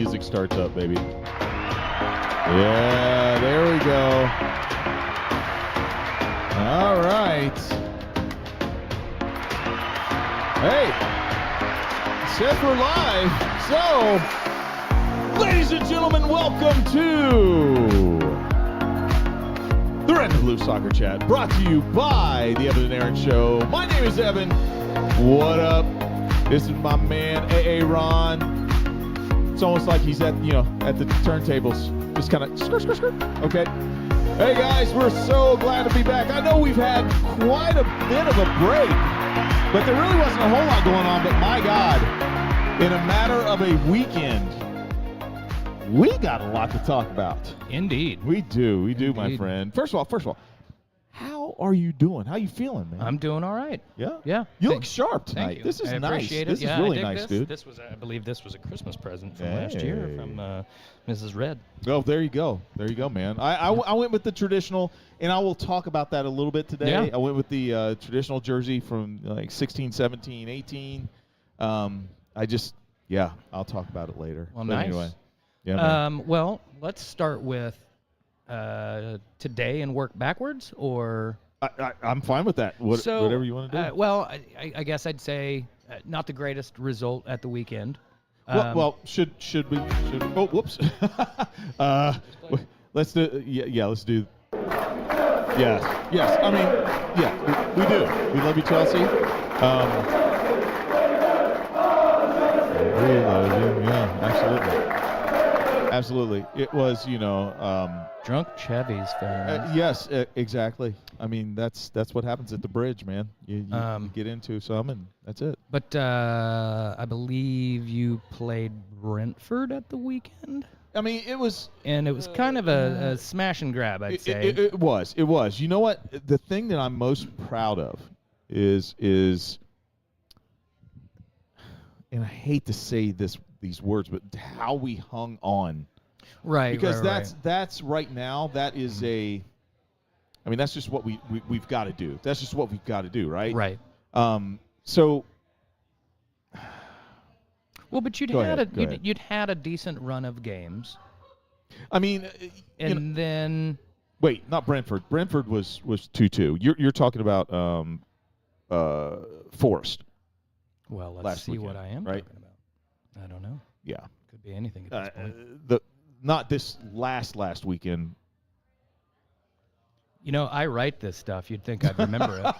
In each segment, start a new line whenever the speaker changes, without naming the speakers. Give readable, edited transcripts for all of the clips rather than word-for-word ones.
music starts up, baby. Yeah, there we go. All right. Hey, says we're live. So, ladies and gentlemen, welcome to the Red and Blue Soccer Chat, brought to you by the Evan and Aaron Show. My name is Evan. What up? This is my man, Aaron. It's almost like he's at the turntables, just kind of skirt. Okay. Hey guys, we're so glad to be back. I know we've had quite a bit of a break, but there really wasn't a whole lot going on. But my God, in a matter of a weekend, we got a lot to talk about.
Indeed.
We do,
Indeed.
my friend. First of all, how are you doing? How you feeling, man?
I'm doing all right.
Yeah?
Yeah.
You look sharp tonight.
Thank you.
This is
I
nice.
appreciate it.
This is really nice, dude.
This was, I believe this was a Christmas present from last year from Mrs. Red.
Oh, there you go. There you go, man. I went with the traditional, and I will talk about that a little bit today.
Yeah.
I went with the traditional jersey from like 16, 17, 18. I'll talk about it later.
Well,
but
nice.
Anyway. Yeah, man.
Well, let's start with today and work backwards, or...
I'm fine with that. Whatever you want to do.
Well, I guess I'd say not the greatest result at the weekend.
Should we? Oh, whoops. Let's do. Yeah, let's do. Yes. I mean, yeah, we do. We love you, Chelsea. We love you. Yeah, absolutely. It was,
Drunk Chevy's fans.
yes, exactly. I mean, that's what happens at the bridge, man. You get into some, and that's it.
But I believe you played Brentford at the weekend.
I mean, it was...
And it was kind of a smash and grab, I'd say.
It was. You know what? The thing that I'm most proud of is, and I hate to say these words, but how we hung on.
Right.
Because
right.
that's right now, that is that's just what we've got to do. That's just what we've got to do, right?
Right.
So...
Well, but you'd had a decent run of games.
I mean,
then
wait, not Brentford. Brentford was 2-2. You're talking about Forest.
Well, let's
last
see
weekend,
what I am
right?
talking about. I don't know.
Yeah,
could be anything at this point.
Not this last weekend.
I write this stuff. You'd think I'd remember it.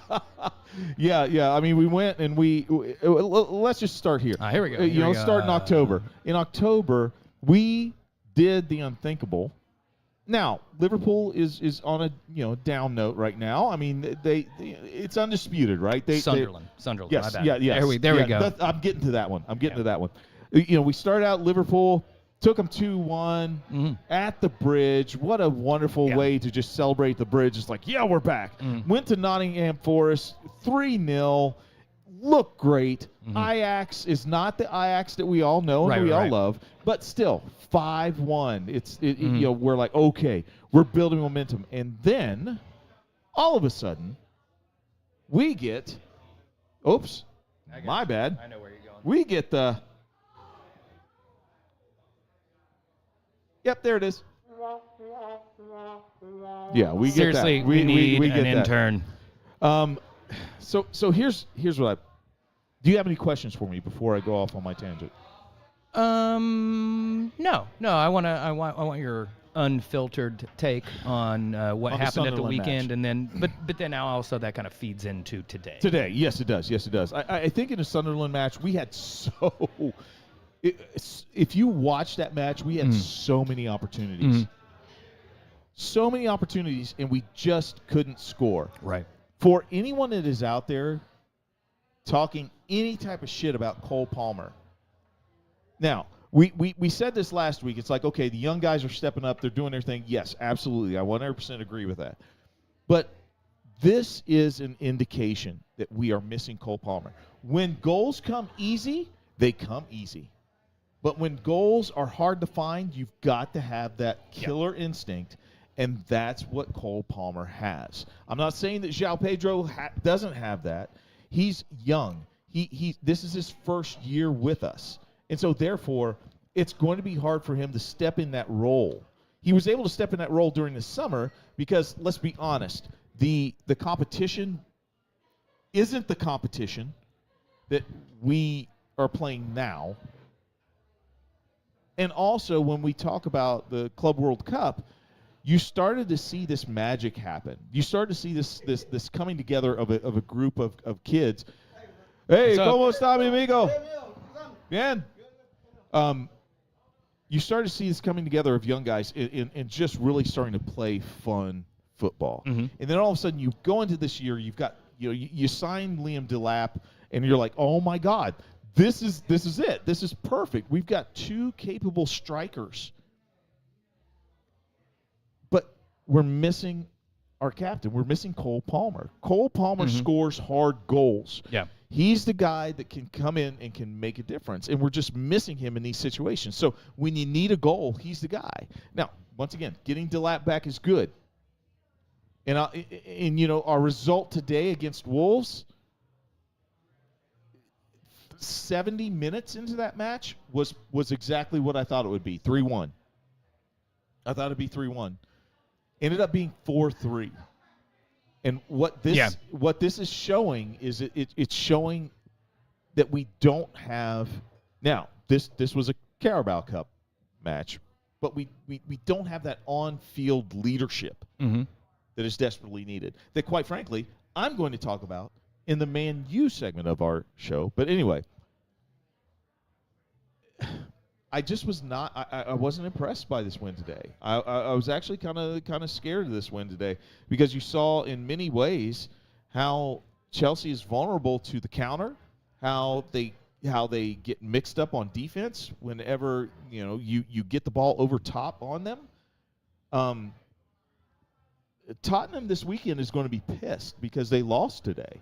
Yeah. I mean, we went and let's just start here.
Here we go.
Start in October. In October, we did the unthinkable. Now, Liverpool is on a down note right now. I mean, it's undisputed, right?
Sunderland.
Yes.
My bad.
Yes.
There we go.
I'm getting to that one. We started out Liverpool. Took them 2-1 at the bridge. What a wonderful way to just celebrate the bridge. It's like, yeah, we're back. Went to Nottingham Forest, 3-0. Looked great. Ajax is not the Ajax that we all know and we all love, but still, 5-1. We're like, okay, we're building momentum. And then, all of a sudden, we get, my bad.
I know where you're going.
We get the... Yep, there it is. Yeah, we get that.
Seriously, we need
get
an
that.
intern.
So here's what do you have any questions for me before I go off on my tangent?
No. I want your unfiltered take on what happened at the weekend,
match.
and then but then now also that kind of feeds into today.
Today, yes, it does. I think in the Sunderland match we had if you watch that match, we had so many opportunities. So many opportunities, and we just couldn't score.
Right.
For anyone that is out there talking any type of shit about Cole Palmer. Now, we said this last week. It's like, okay, the young guys are stepping up. They're doing their thing. Yes, absolutely. I 100% agree with that. But this is an indication that we are missing Cole Palmer. When goals come easy, they come easy. But when goals are hard to find, you've got to have that killer instinct, and that's what Cole Palmer has. I'm not saying that João Pedro doesn't have that. He's young. This is his first year with us. And so, therefore, it's going to be hard for him to step in that role. He was able to step in that role during the summer because, let's be honest, the competition isn't the competition that we are playing now. And also, when we talk about the Club World Cup, you started to see this magic happen. You started to see this coming together of a group of kids. Hey, ¿cómo está, mi amigo? Bien. You started to see this coming together of young guys and just really starting to play fun football.
Mm-hmm.
And then all of a sudden, you go into this year, you've got you sign Liam Delap, and you're like, oh my God, this is it. This is perfect. We've got two capable strikers. But we're missing our captain. We're missing Cole Palmer. Cole Palmer scores hard goals.
Yeah.
He's the guy that can come in and can make a difference, and we're just missing him in these situations. So when you need a goal, he's the guy. Now, once again, getting Delap back is good. And our result today against Wolves, 70 minutes into that match was exactly what I thought it would be, 3-1. I thought it'd be 3-1. Ended up being 4-3. And what this is showing is it's showing that we don't have now. This was a Carabao Cup match, but we don't have that on-field leadership that is desperately needed. That, quite frankly, I'm going to talk about in the Man U segment of our show. But anyway, I just was not. I wasn't impressed by this win today. I was actually kind of scared of this win today because you saw in many ways how Chelsea is vulnerable to the counter, how they get mixed up on defense whenever you get the ball over top on them. Tottenham this weekend is going to be pissed because they lost today.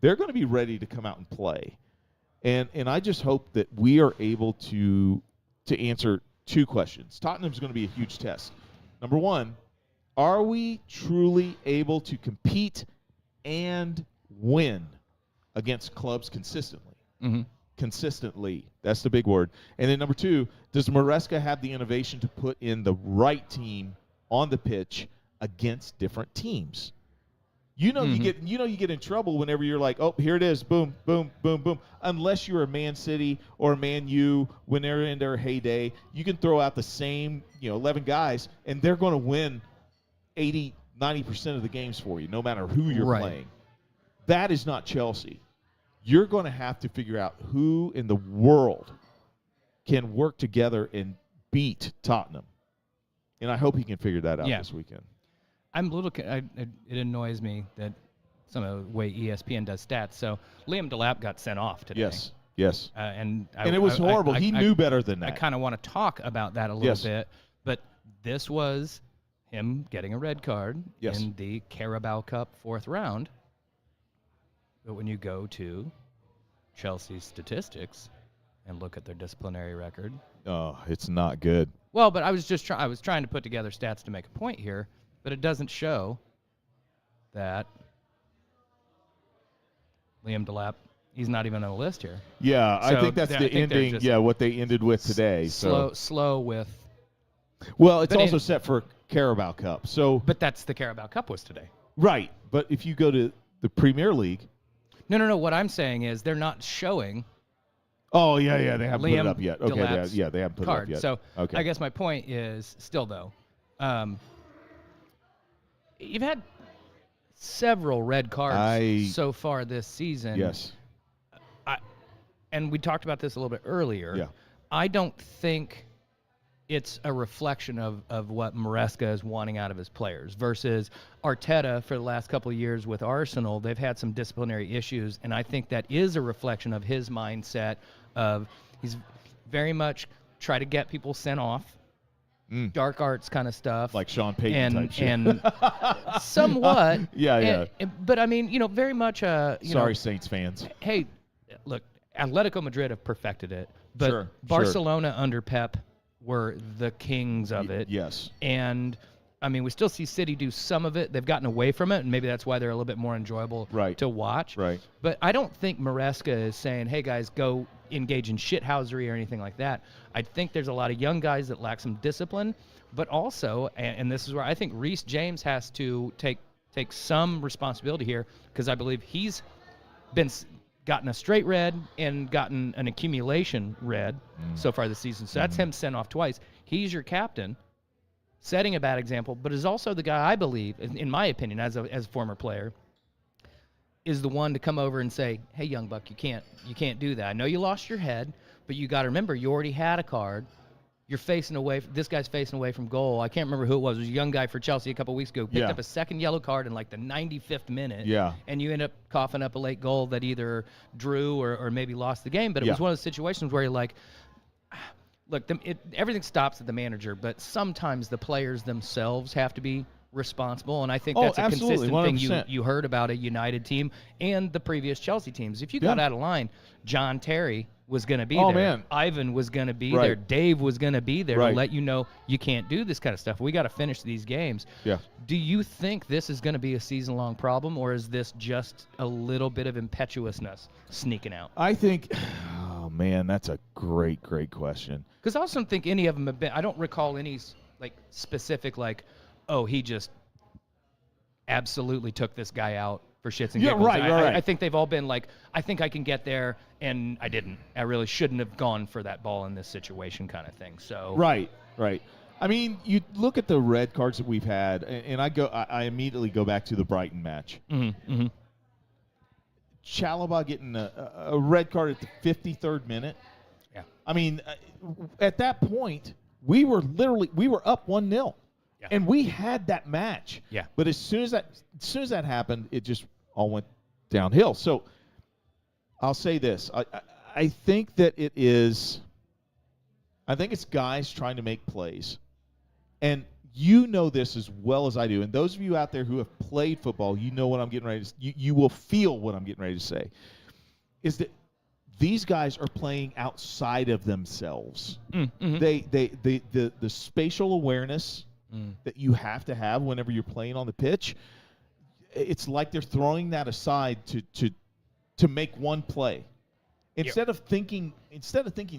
They're going to be ready to come out and play, and I just hope that we are able to answer two questions. Tottenham's going to be a huge test. Number one, are we truly able to compete and win against clubs consistently?
Mm-hmm.
Consistently. That's the big word. And then number two, does Maresca have the innovation to put in the right team on the pitch against different teams? You get in trouble whenever you're like, oh, here it is, boom, boom, boom, boom. Unless you're a Man City or a Man U when they're in their heyday, you can throw out the same 11 guys, and they're going to win 80, 90% of the games for you, no matter who you're playing. That is not Chelsea. You're going to have to figure out who in the world can work together and beat Tottenham. And I hope he can figure that out this weekend.
I'm a little. It annoys me that some of the way ESPN does stats. So Liam Delap got sent off today.
Yes.
And
it was horrible. He knew better than that.
I kind of want to talk about that a little bit. But this was him getting a red card in the Carabao Cup 4th round. But when you go to Chelsea's statistics and look at their disciplinary record,
it's not good.
Well, but I was trying to put together stats to make a point here. But it doesn't show that Liam Delap, he's not even on the list here.
Yeah, so I think that's the ending, what they ended with today.
Slow with.
Well, it's also set for Carabao Cup.
But that's the Carabao Cup was today.
Right, but if you go to the Premier League.
No. What I'm saying is they're not showing.
Oh, yeah, they haven't put it up yet. Okay, they haven't put
card.
it up yet.
So
okay.
I guess my point is still, though, you've had several red cards so far this season.
Yes.
And we talked about this a little bit earlier.
Yeah.
I don't think it's a reflection of what Maresca is wanting out of his players versus Arteta for the last couple of years with Arsenal. They've had some disciplinary issues, and I think that is a reflection of his mindset of he's very much try to get people sent off. Dark arts kind of stuff.
Like Sean Payton type shit.
And somewhat.
Yeah.
But, I mean, very much.
Sorry, Saints fans.
Hey, look, Atletico Madrid have perfected it. But Barcelona under Pep were the kings of it.
Yes.
And I mean, we still see City do some of it. They've gotten away from it, and maybe that's why they're a little bit more enjoyable to watch.
Right.
But I don't think Maresca is saying, hey, guys, go engage in shithousery or anything like that. I think there's a lot of young guys that lack some discipline, but also, and this is where I think Reece James has to take some responsibility here, because I believe he's gotten a straight red and gotten an accumulation red so far this season. So that's him sent off twice. He's your captain, setting a bad example, but is also the guy I believe, in my opinion, as a former player, is the one to come over and say, hey, young buck, you can't do that. I know you lost your head, but you got to remember, you already had a card. You're facing away. This guy's facing away from goal. I can't remember who it was. It was a young guy for Chelsea a couple weeks ago. Picked up a second yellow card in like the 95th minute. Yeah. And you end up coughing up a late goal that either drew or maybe lost the game. But it was one of those situations where you're like, look, everything stops at the manager, but sometimes the players themselves have to be responsible, and I think that's a consistent 100%. Thing you heard about a United team and the previous Chelsea teams. If you got out of line, John Terry was going to be there. Man. Ivan was going to be there. Dave was going to be there to let you know you can't do this kind of stuff. We got to finish these games. Yeah. Do you think this is going to be a season-long problem, or is this just a little bit of impetuousness sneaking out?
I think, oh, man, that's a great question.
Because I also don't think any of them have been, I don't recall any specific, oh, he just absolutely took this guy out for shits and giggles. I think they've all been I think I can get there, and I didn't. I really shouldn't have gone for that ball in this situation kind of thing. So
Right. I mean, you look at the red cards that we've had, and I immediately go back to the Brighton match.
Mm-hmm.
Qarabag getting a red card at the 53rd minute.
Yeah.
I mean, at that point, we were up 1-0. Yeah. And we had that match.
Yeah.
But as soon as that happened, it just all went downhill. So I'll say this. I think that it's guys trying to make plays. And you know this as well as I do. And those of you out there who have played football, you know what I'm getting ready to you will feel what I'm getting ready to say. Is that these guys are playing outside of themselves.
Mm-hmm.
The spatial awareness that you have to have whenever you're playing on the pitch, it's like they're throwing that aside to make one play. Instead of thinking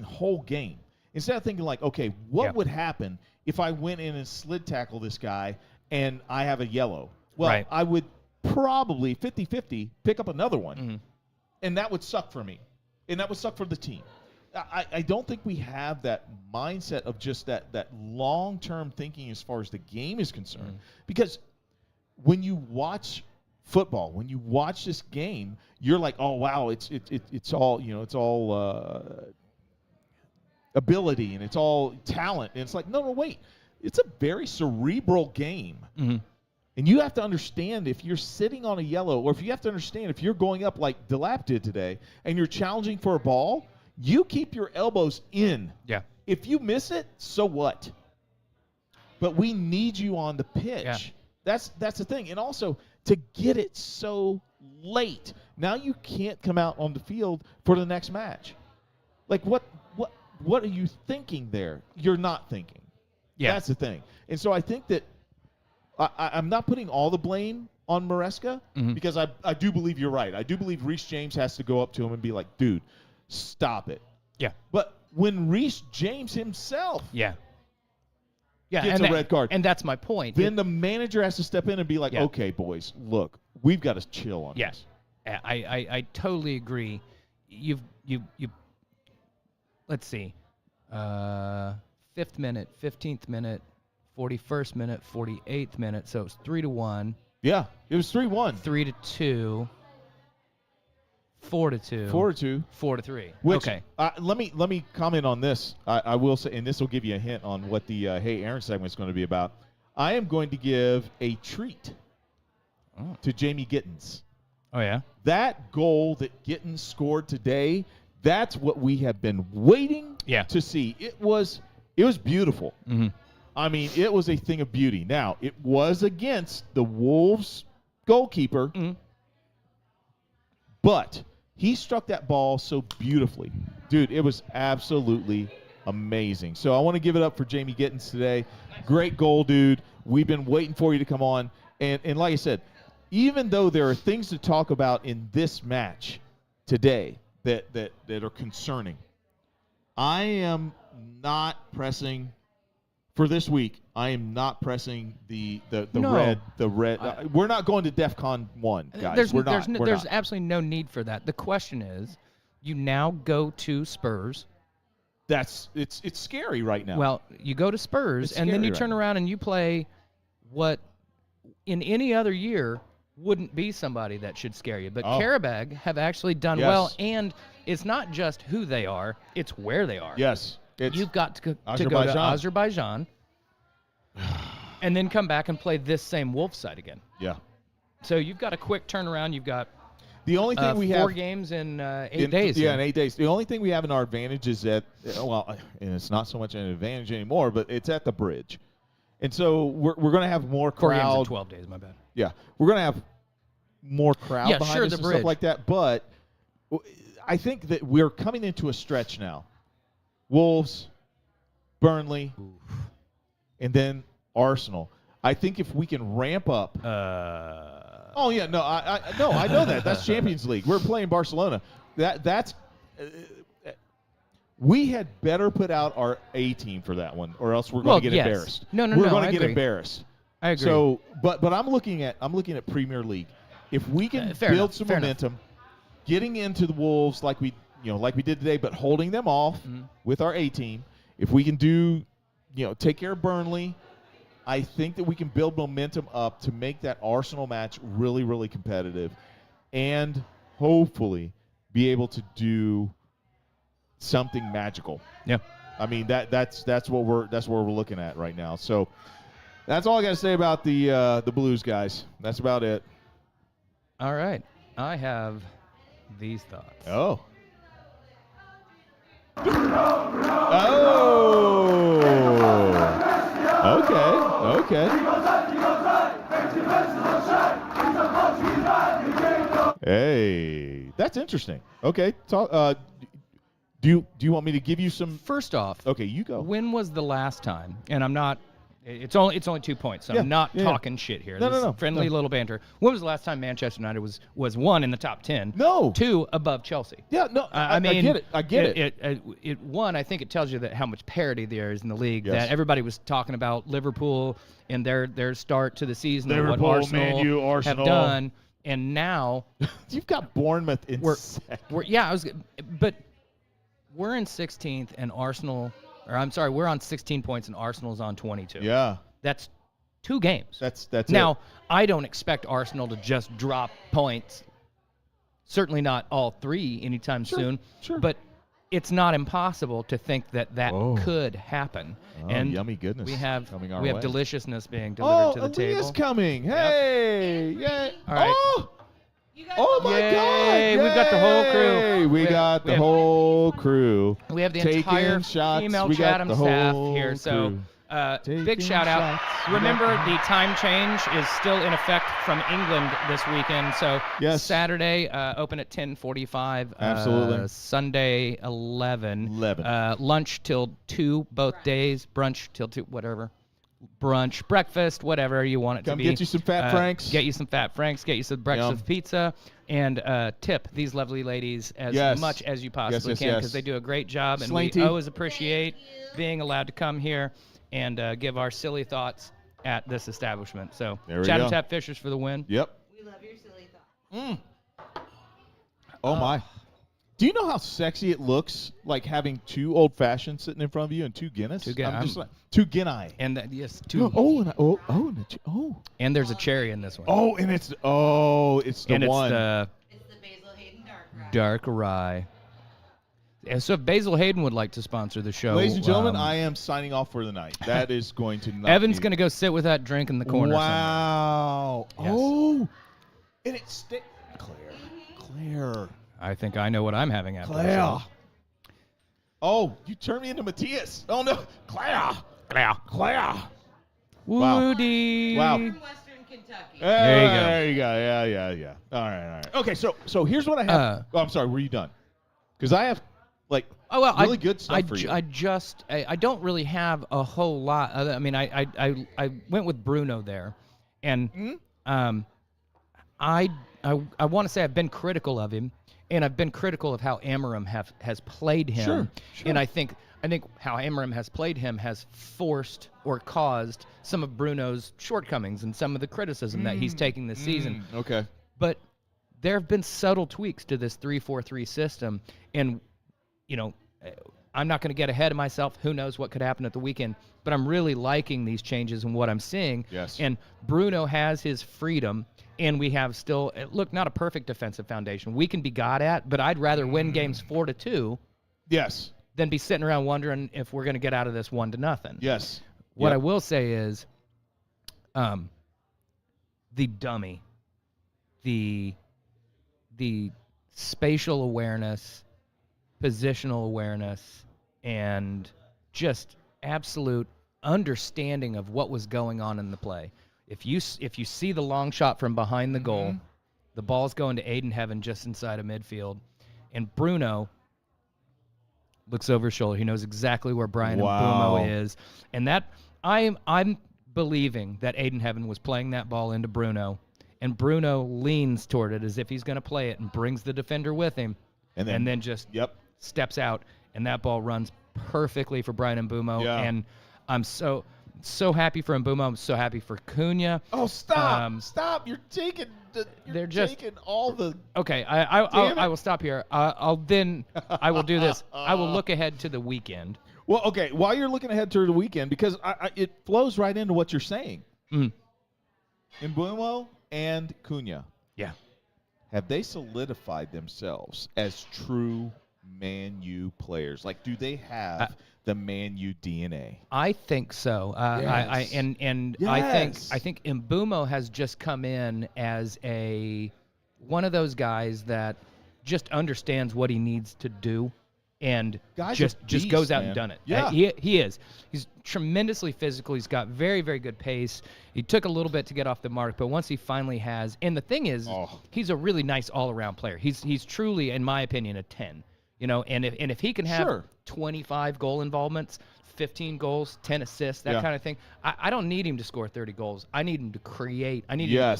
whole game. Instead of thinking okay, what would happen if I went in and slid tackle this guy and I have a yellow? Well, I would probably 50-50 pick up another one. And that would suck for me. And that would suck for the team. I don't think we have that mindset of just that long-term thinking as far as the game is concerned. Because when you watch football, when you watch this game, you're like, oh wow, it's all it's all ability and it's all talent, and it's like no wait, it's a very cerebral game. And you have to understand if you're sitting on a yellow, or if you have to understand if you're going up like Delap did today and you're challenging for a ball. You keep your elbows in.
Yeah.
If you miss it, so what? But we need you on the pitch.
Yeah.
That's the thing. And also to get it so late. Now you can't come out on the field for the next match. What are you thinking there? You're not thinking.
Yeah.
That's the thing. And so I think that I'm not putting all the blame on Maresca because I do believe you're right. I do believe Reece James has to go up to him and be like, dude, stop it.
Yeah.
But when Reece James himself
gets
a red card.
And that's my point.
Then the manager has to step in and be like, okay, boys, look, we've got to chill on this.
I totally agree. You let's see. 5th minute, 15th minute, 41st minute, 48th minute. So it's 3-1.
Yeah, it was 3-1.
3-2. 4-2.
4-2.
4-3.
Which,
okay.
Let me comment on this. I will say, and this will give you a hint on what the Hey Aaron segment is going to be about. I am going to give a treat to Jamie Gittins.
Oh, yeah?
That goal that Gittins scored today, that's what we have been waiting to see. It was beautiful. I mean, it was a thing of beauty. Now, it was against the Wolves goalkeeper, but he struck that ball so beautifully. Dude, it was absolutely amazing. So I want to give it up for Jamie Gittins today. Great goal, dude. We've been waiting for you to come on. And like I said, even though there are things to talk about in this match today that are concerning, I am not pressing for this week. I am not pressing the
No.
red. We're not going to DEFCON 1, guys.
There's absolutely no need for that. The question is, you now go to Spurs.
It's scary right now.
Well, you go to Spurs,
It's
and then
scary
you
right
turn
now.
around and you play what in any other year wouldn't be somebody that should scare you. But Qarabag have actually done well, and it's not just who they are, it's where they are.
Yes.
You've got to go to Azerbaijan and then come back and play this same Wolves side again.
Yeah.
So you've got a quick turnaround. You've got
the only thing we
4
have
games in 8 days.
Yeah, in 8 days. The only thing we have in our advantage is that, and it's not so much an advantage anymore, but it's at the bridge. And so we're going to have more
4 games in
crowd.
12 days, my bad.
Yeah. We're going to have more crowd behind us
the
and
bridge.
stuff like that. But I think that we're coming into a stretch now. Wolves, Burnley, and then Arsenal. I think if we can ramp up. Oh yeah, no, I know that. That's Champions League. We're playing Barcelona. That's. We had better put out our A team for that one, or else we're going to get embarrassed.
No,
we're going
I
to get
agree.
embarrassed.
I agree.
So, but I'm looking at Premier League. If we can build some momentum, getting into the Wolves like we did today, but holding them off with our A team. If we can do, take care of Burnley, I think that we can build momentum up to make that Arsenal match really, really competitive, and hopefully be able to do something magical.
Yeah.
I mean that's what we're looking at right now. So that's all I got to say about the Blues, guys. That's about it.
All right. I have these thoughts.
Oh. Okay. Hey, that's interesting. Okay, talk. Do you want me to give you some?
First off,
okay, you go.
When was the last time? And I'm not. It's only 2 points. So I'm not talking shit here. This is friendly little banter. When was the last time Manchester United was 1 in the top 10?
No.
2 above Chelsea.
Yeah, no. I mean, I get it.
It one. I think it tells you that how much parity there is in the league.
Yes.
That everybody was talking about Liverpool and their start to the season.
Liverpool,
and what Arsenal have done, and now
you've got Bournemouth in second.
But we're in 16th, and Arsenal. Or I'm sorry, we're on 16 points and Arsenal's on 22.
Yeah.
That's 2 games.
That's
now,
it.
I don't expect Arsenal to just drop points. Certainly not all 3 anytime soon.
Sure.
But it's not impossible to think that could happen.
Oh,
and
yummy goodness.
We have
coming our
we have
way.
deliciousness being delivered to the table.
Aaliyah's coming. Hey. Yay.
All right.
Oh my God!
Yay. We've got the whole crew.
We got the whole crew.
We have the
Taking
entire
shots.
female
We got
Chatham
the
staff
whole
here. So
crew.
big shout out.
shots.
Remember, the time change is still in effect from England this weekend. So
Yes.
Saturday, open at 10:45.
Absolutely.
Sunday, 11.
11.
Lunch till 2 both days. Brunch till 2, whatever. Brunch, breakfast, whatever you want it to be.
Come get you some Fat Franks.
Get you some Fat Franks. Get you some breakfast pizza. And tip these lovely ladies as much as you possibly can, because they do a great job. And
Slanty.
we always appreciate being allowed to come here and give our silly thoughts at this establishment. So Chatham Tap Fishers for the win.
Yep.
We love your silly thoughts.
Oh my. Do you know how sexy it looks, like having 2 old fashids sitting in front of you and 2 Guinness? I'm just like 2 Guinness.
And yes, 2. And there's a cherry in this one.
And it's the one.
It's the Basil Hayden
Dark Rye. And so if Basil Hayden would like to sponsor the show,
Ladies and gentlemen, I am signing off for the night. That is going to not
Evan's going to go sit with that drink in the corner.
Wow.
Yes.
Oh. And it's Claire.
I think I know what I'm having after this.
Claire. Oh, you turned me into Matthias. Oh, no. Claire.
Woody.
Wow.
From Western Kentucky.
There you go.
Yeah. All right. Okay, so here's what I have. I'm sorry, were you done? Because I
Oh, well,
Really good stuff for you.
I don't really have a whole lot. I mean, I went with Bruno there, and I want to say I've been critical of him, and I've been critical of how Amarim has played him.
Sure.
And I think how Amarim has played him has forced or caused some of Bruno's shortcomings and some of the criticism that he's taking this season.
Okay.
But there have been subtle tweaks to this 3-4-3 system, and I'm not going to get ahead of myself. Who knows what could happen at the weekend? But I'm really liking these changes and what I'm seeing.
Yes.
And Bruno has his freedom, and we have still, look, not a perfect defensive foundation. We can be got at, but I'd rather win games 4-2
Yes.
than be sitting around wondering if we're going to get out of this 1-0.
Yes.
What I will say is the dummy, the spatial awareness, positional awareness, and just absolute understanding of what was going on in the play. If you see the long shot from behind the goal, the ball's going to Aiden Heaven just inside of midfield, and Bruno looks over his shoulder. He knows exactly where Brian Mbumo is, and that I'm believing that Aiden Heaven was playing that ball into Bruno, and Bruno leans toward it as if he's going to play it and brings the defender with him, and then just steps out, and that ball runs perfectly for Brian Mbumo.
Yeah.
And I'm so happy for Mbumo. I'm so happy for Cunha.
Oh, stop! You're taking all the.
Okay, I will stop here. I will do this. I will look ahead to the weekend.
Well, okay. While you're looking ahead to the weekend, because it flows right into what you're saying. Mbumo and Cunha.
Yeah.
Have they solidified themselves as true Man U players? Like, do they have the Man U DNA?
I think so.
Yes.
I think Mbumo has just come in as one of those guys that just understands what he needs to do, and just goes out and done it.
Yeah,
he is. He's tremendously physical. He's got very, very good pace. He took a little bit to get off the mark, but once he finally has, and the thing is, he's a really nice all-around player. He's truly, in my opinion, a 10. And if he can have 25 goal involvements, 15 goals, 10 assists, that kind of thing, I don't need him to score 30 goals. I need him to create. I need him,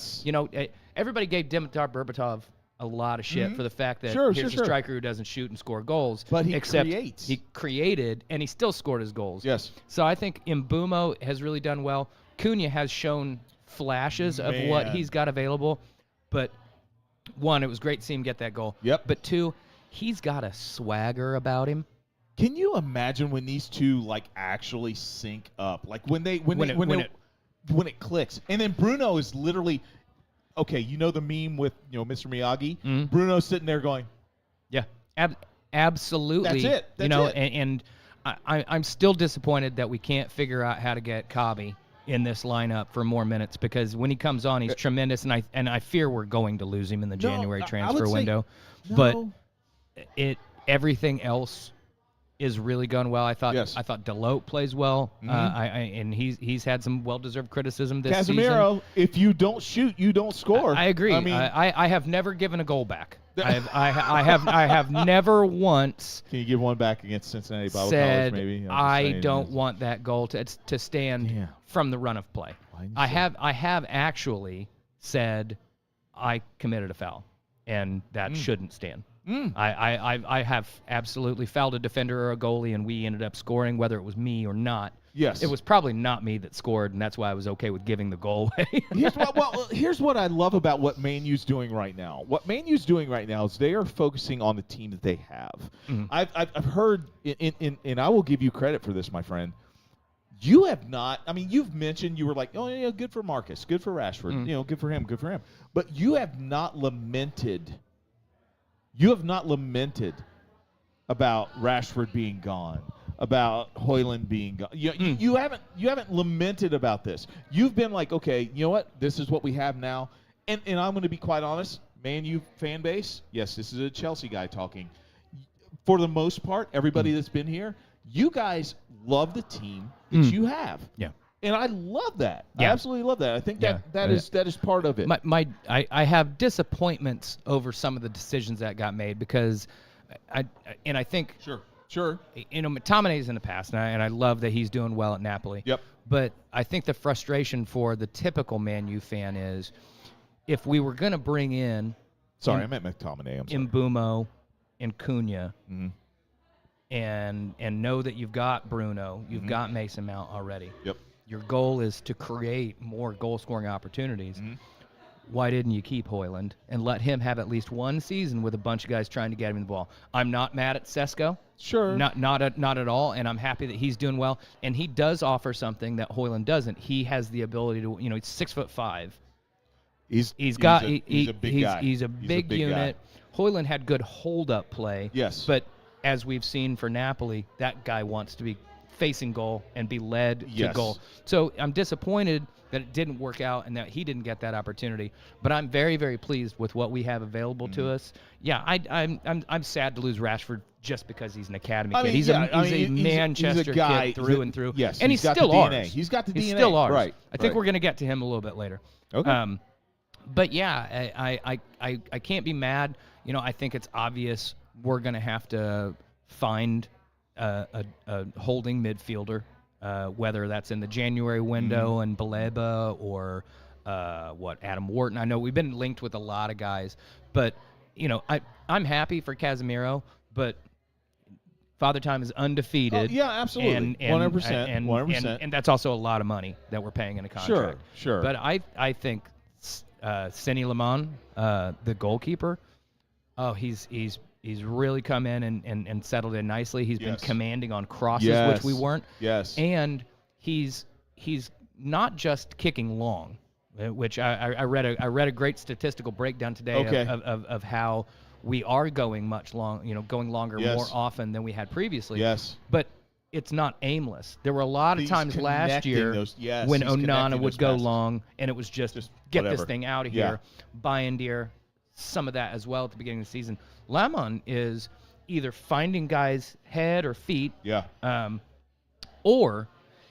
everybody gave Dimitar Berbatov a lot of shit for the fact that here's a striker who doesn't shoot and score goals.
But he
creates. He created, and he still scored his goals.
Yes.
So I think Mbumo has really done well. Cunha has shown flashes of what he's got available. But, one, it was great to see him get that goal.
Yep.
But, two, he's got a swagger about him.
Can you imagine when these two actually sync up? Like when it clicks. And then Bruno is literally the meme with Mr. Miyagi. Bruno's sitting there going,
yeah, absolutely.
That's it.
And I'm still disappointed that we can't figure out how to get Kabi in this lineup for more minutes, because when he comes on, he's tremendous, and I fear we're going to lose him in the January transfer window. But everything else is really going well. I thought Delote plays well. And he's had some well-deserved criticism this season.
Casemiro, if you don't shoot, you don't score.
I agree. I have never given a goal back. I have never once.
Can you give one back against Cincinnati Bible
said,
College? Maybe
I don't want that goal to stand from the run of play. I have actually said I committed a foul, and that shouldn't stand. I have absolutely fouled a defender or a goalie, and we ended up scoring, whether it was me or not.
Yes.
It was probably not me that scored, and that's why I was okay with giving the goal away.
Here's what I love about what Man U's doing right now. What Man U's doing right now is they are focusing on the team that they have. I've heard, and I will give you credit for this, my friend. You have not. I mean, you've mentioned you were like, oh yeah, good for Marcus, good for Rashford, good for him, good for him. But you have not lamented. You have not lamented about Rashford being gone, about Højlund being gone. You haven't lamented about this. You've been like, okay, you know what? This is what we have now. And I'm going to be quite honest, Man U fan base, yes, this is a Chelsea guy talking. For the most part, everybody that's been here, you guys love the team that you have.
Yeah.
And I love that.
Yeah.
I absolutely love that. I think that is part of it.
I have disappointments over some of the decisions that got made, because I think
Sure.
McTominay's in the past, and I love that he's doing well at Napoli.
Yep.
But I think the frustration for the typical Man U fan is if we were going to bring in
Sorry, I meant McTominay. I'm sorry.
Mbumo and Cunha
Mm-hmm.
and know that you've got Bruno, you've got Mason Mount already.
Yep.
Your goal is to create more goal-scoring opportunities.
Mm-hmm.
Why didn't you keep Højlund and let him have at least one season with a bunch of guys trying to get him the ball? I'm not mad at Sesko.
Sure.
Not at all, and I'm happy that he's doing well. And he does offer something that Højlund doesn't. He has the ability to, he's 6'5". He's a big guy. He's a big unit. Højlund had good hold-up play.
Yes.
But as we've seen for Napoli, that guy wants to be facing goal and be led to goal. So I'm disappointed that it didn't work out and that he didn't get that opportunity. But I'm very, very pleased with what we have available to us. Yeah, I'm sad to lose Rashford just because he's an academy kid. He's a Manchester kid through and through.
Yes,
and he's still ours.
He's got the DNA.
He's still ours.
Right.
I think we're going to get to him a little bit later.
Okay.
But yeah, I can't be mad. I think it's obvious we're going to have to find a holding midfielder, whether that's in the January window and Baleba or Adam Wharton. I know we've been linked with a lot of guys, but I'm happy for Casemiro, but Father Time is undefeated.
Yeah, absolutely. 100%. 100%.
And that's also a lot of money that we're paying in a contract.
Sure.
But I think Seny Lemon, the goalkeeper, he's really come in and settled in nicely. He's been commanding on crosses, which we weren't.
Yes.
And he's not just kicking long, which I read a great statistical breakdown today of how we are going going longer more often than we had previously.
Yes.
But it's not aimless. There were a lot of times last year when Onana would go long, and it was just get this thing out of here. Bayindir, some of that as well at the beginning of the season. Lemon is either finding guys' head or feet, or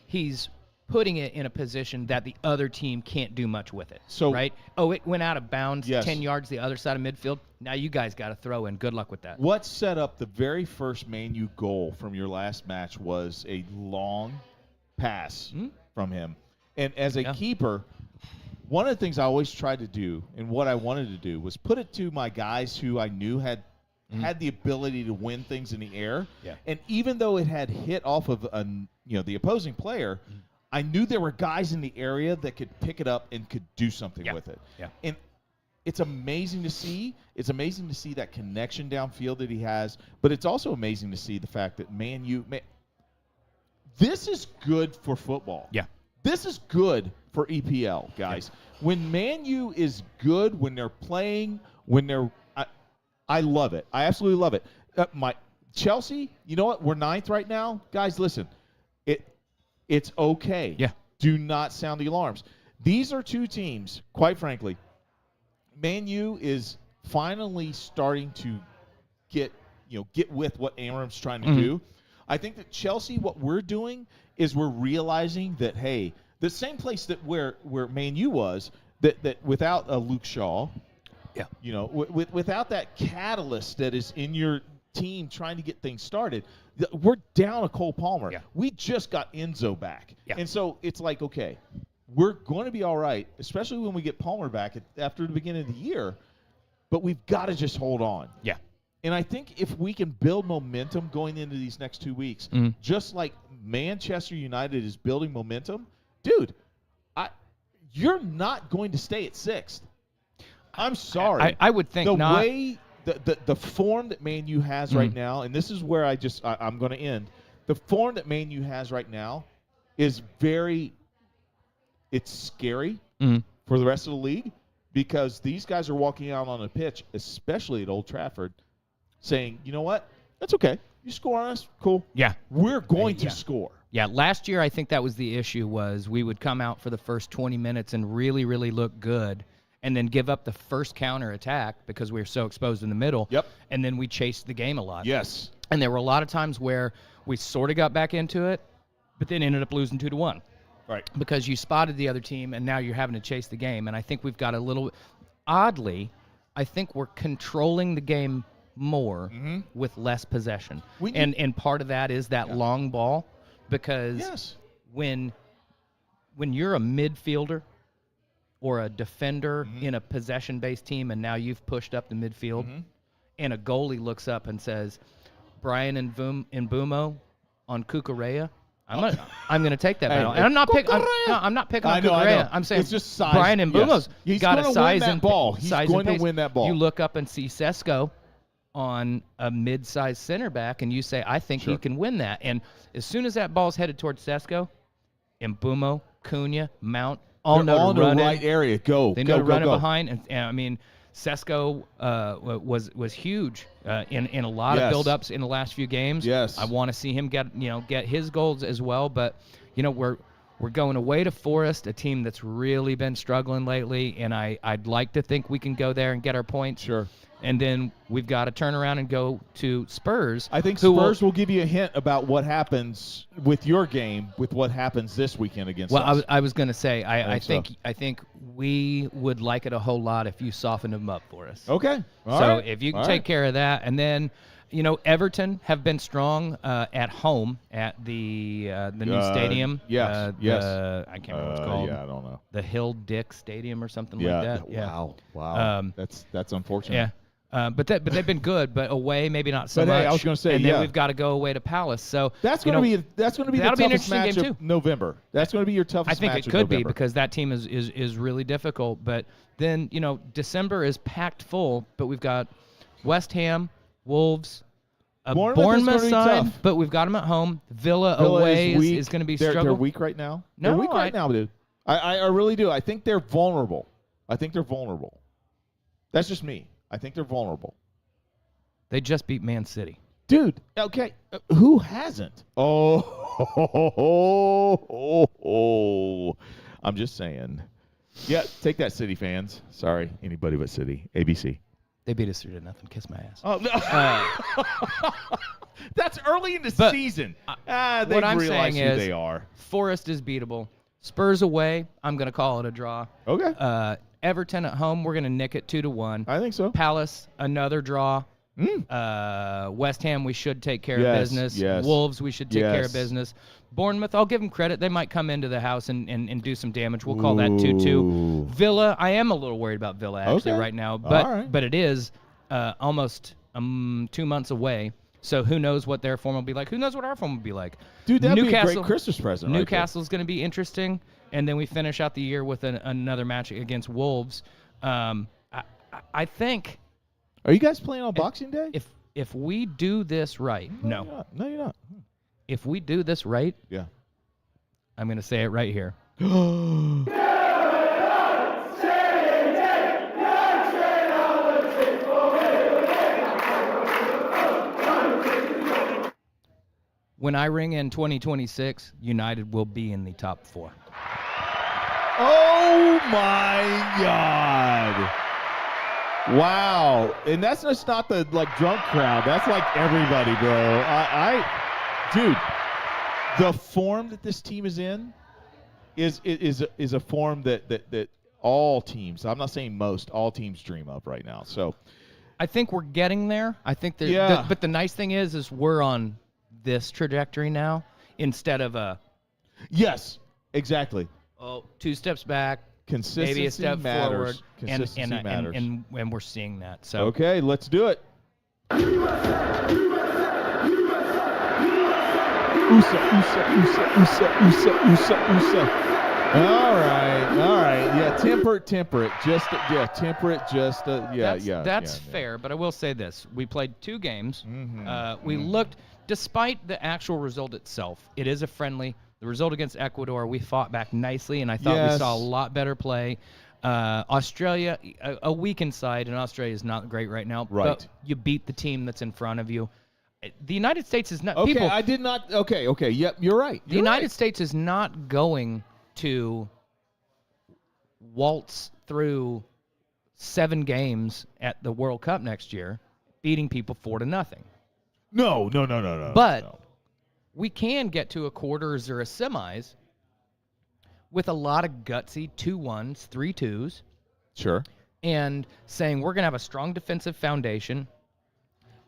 he's putting it in a position that the other team can't do much with it. So, right? Oh, it went out of bounds 10 yards the other side of midfield. Now you guys got to throw in. Good luck with that.
What set up the very first Man U goal from your last match was a long pass from him. And as a keeper, one of the things I always tried to do and what I wanted to do was put it to my guys who I knew had the ability to win things in the air. Yeah. And even though it had hit off of the opposing player, I knew there were guys in the area that could pick it up and could do something with it. Yeah. And it's amazing to see. It's amazing to see that connection downfield that he has. But it's also amazing to see the fact that this is good for football. Yeah. This is good for EPL, guys. Yeah. When Man U is good, when they're playing, I love it. I absolutely love it. My Chelsea, you know what? We're 9th right now. Guys, listen. It's okay. Yeah. Do not sound the alarms. These are two teams, quite frankly. Man U is finally starting to get with what Amorim's trying to do. I think that Chelsea, what we're doing is we're realizing that, hey, the same place that where Man U was, that without a Luke Shaw, without that catalyst that is in your team trying to get things started, we're down a Cole Palmer. Yeah. We just got Enzo back. Yeah. And so it's like, okay, we're going to be all right, especially when we get Palmer back after the beginning of the year, but we've got to just hold on. Yeah. And I think if we can build momentum going into these next 2 weeks, just like Manchester United is building momentum, dude, you're not going to stay at 6th. I'm sorry.
I would think not.
The form that Man U has right now, and this is where I'm going to end. The form that Man U has right now is it's scary for the rest of the league because these guys are walking out on a pitch, especially at Old Trafford, saying, you know what? That's okay. You score on us, cool. Yeah. We're going to score.
Yeah, last year I think that was the issue was we would come out for the first 20 minutes and really, really look good and then give up the first counter attack because we were so exposed in the middle. Yep. And then we chased the game a lot. Yes. And there were a lot of times where we sort of got back into it, but then ended up losing 2-1. Right. Because you spotted the other team, and now you're having to chase the game. And I think we've got I think we're controlling the game more with less possession.
We
And part of that is that long ball, because when you're a midfielder or a defender in a possession-based team and now you've pushed up the midfield and a goalie looks up and says, Brian and Mbumo on Kukurea, I'm gonna take that battle. And I'm not picking on Kukurea. I'm saying
it's just size.
Brian Mbumo's
He's
got
gonna
a size
win that
and
ball. He's
size
going
and
to win that ball.
You look up and see Sesko on a mid-sized center back, and you say, I think he can win that. And as soon as that ball's headed towards Sesko, Mbumo, Cunha, Mount, all know to run
the right area. Go.
They know to run it behind, and I mean, Sesko was huge in a lot of build-ups in the last few games.
Yes.
I want to see him get his goals as well. But we're going away to Forest, a team that's really been struggling lately, and I'd like to think we can go there and get our points.
Sure.
And then we've got to turn around and go to Spurs.
I think Spurs will give you a hint about what happens with your game, with what happens this weekend against us.
Well, I was going to say, I think we would like it a whole lot if you soften them up for us.
Okay.
If you can take care of that, and then Everton have been strong at home at the new stadium.
Yes.
I can't remember what it's called.
Yeah, I don't know.
The Hill Dick Stadium or something like that. Yeah.
Wow. That's unfortunate.
Yeah. But they've been good, but away maybe not so
But
much.
hey, I was going to say,
and then we've got to go away to Palace. So
that's going to be the toughest match
game
of November. That's going to be your toughest match of November.
I think it could be because that team is really difficult. But then December is packed full, but we've got West Ham, Wolves, Bournemouth side, but we've got them at home. Villa away is going to be struggle.
They're weak right now.
No,
they're weak right now, dude. I really do. I think they're vulnerable. That's just me. I think they're vulnerable.
They just beat Man City.
Dude, okay. Who hasn't? Oh, I'm just saying. Yeah, take that, City fans. Sorry, anybody but City. ABC.
They beat us 3-0. Kiss my ass.
Oh, no. That's early in the season.
What I'm saying is
they are.
Forest is beatable. Spurs away, I'm going to call it a draw.
Okay.
Everton at home, we're going to nick it 2-1.
I think so.
Palace, another draw. West Ham, we should take care of business.
Yes.
Wolves, we should take care of business. Bournemouth, I'll give them credit. They might come into the house and do some damage. We'll call that 2-2. Villa, I am a little worried about Villa actually right now, but it is almost 2 months away. So who knows what their form will be like? Who knows what our form will be like?
Dude, that'd be a great Christmas present.
Newcastle's going to be interesting, and then we finish out the year with another match against Wolves. I think.
Are you guys playing on Boxing Day?
If we do this right, no,
you're not.
If we do this right, I'm going to say it right here. When I ring in 2026, United will be in the top 4.
Oh, my God. Wow. And that's just not the, drunk crowd. That's, everybody, bro. Dude, the form that this team is in is a form that all teams, I'm not saying most, all teams dream of right now. So
I think we're getting there. I think but the nice thing is we're on this trajectory now instead of a two steps back,
consistency
maybe a step
matters.
forward,
Consistency matters.
And we're seeing that. So
okay, let's do it. USA. All right. Yeah, temper it.
That's fair, but I will say this. We played 2 games. We looked, despite the actual result itself, it is a friendly. The result against Ecuador, we fought back nicely, and I thought we saw a lot better play. Australia, a weakened side, and Australia is not great right now.
Right.
But you beat the team that's in front of you. The United States is not.
Okay, I did not. Okay. Yep, you're right.
The United States is not going to waltz through 7 games at the World Cup next year, beating people 4-0.
No.
But we can get to a quarters or a semis with a lot of gutsy 2-1s, 3-2s.
Sure.
And saying we're going to have a strong defensive foundation.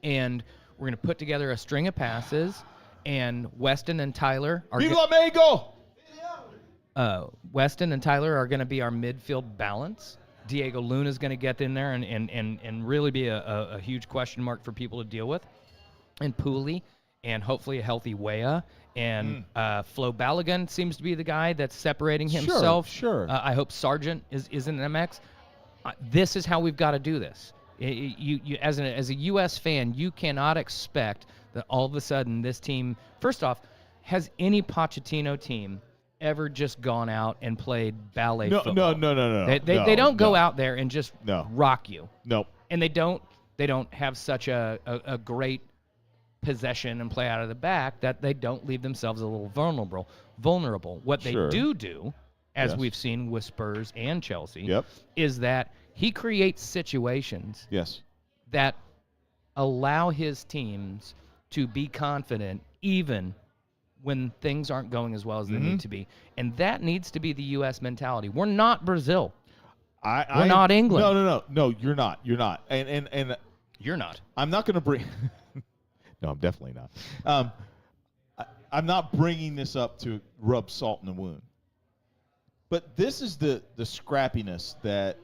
and we're going to put together a string of passes, and Weston and Tyler are
Viva Mexico!
Weston and Tyler are going to be our midfield balance. Diego Luna is going to get in there and really be a huge question mark for people to deal with. And Pooley, and hopefully a healthy Weah. And Flo Balogun seems to be the guy that's separating himself.
Sure.
I hope Sargent is in MX. This is how we've got to do this. You as a U.S. fan, you cannot expect that all of a sudden this team. First off, has any Pochettino team ever just gone out and played ballet football?
No.
They don't go out there and just rock you.
No.
And they don't have such a great possession and play out of the back that they don't leave themselves a little vulnerable. What they do, as we've seen with Spurs and Chelsea, is that he creates situations that allow his teams to be confident even when things aren't going as well as they need to be. And that needs to be the U.S. mentality. We're not Brazil. We're not England.
No, you're not. You're not. And
you're not.
I'm not going to bring – no, I'm definitely not. I'm not bringing this up to rub salt in the wound. But this is the scrappiness that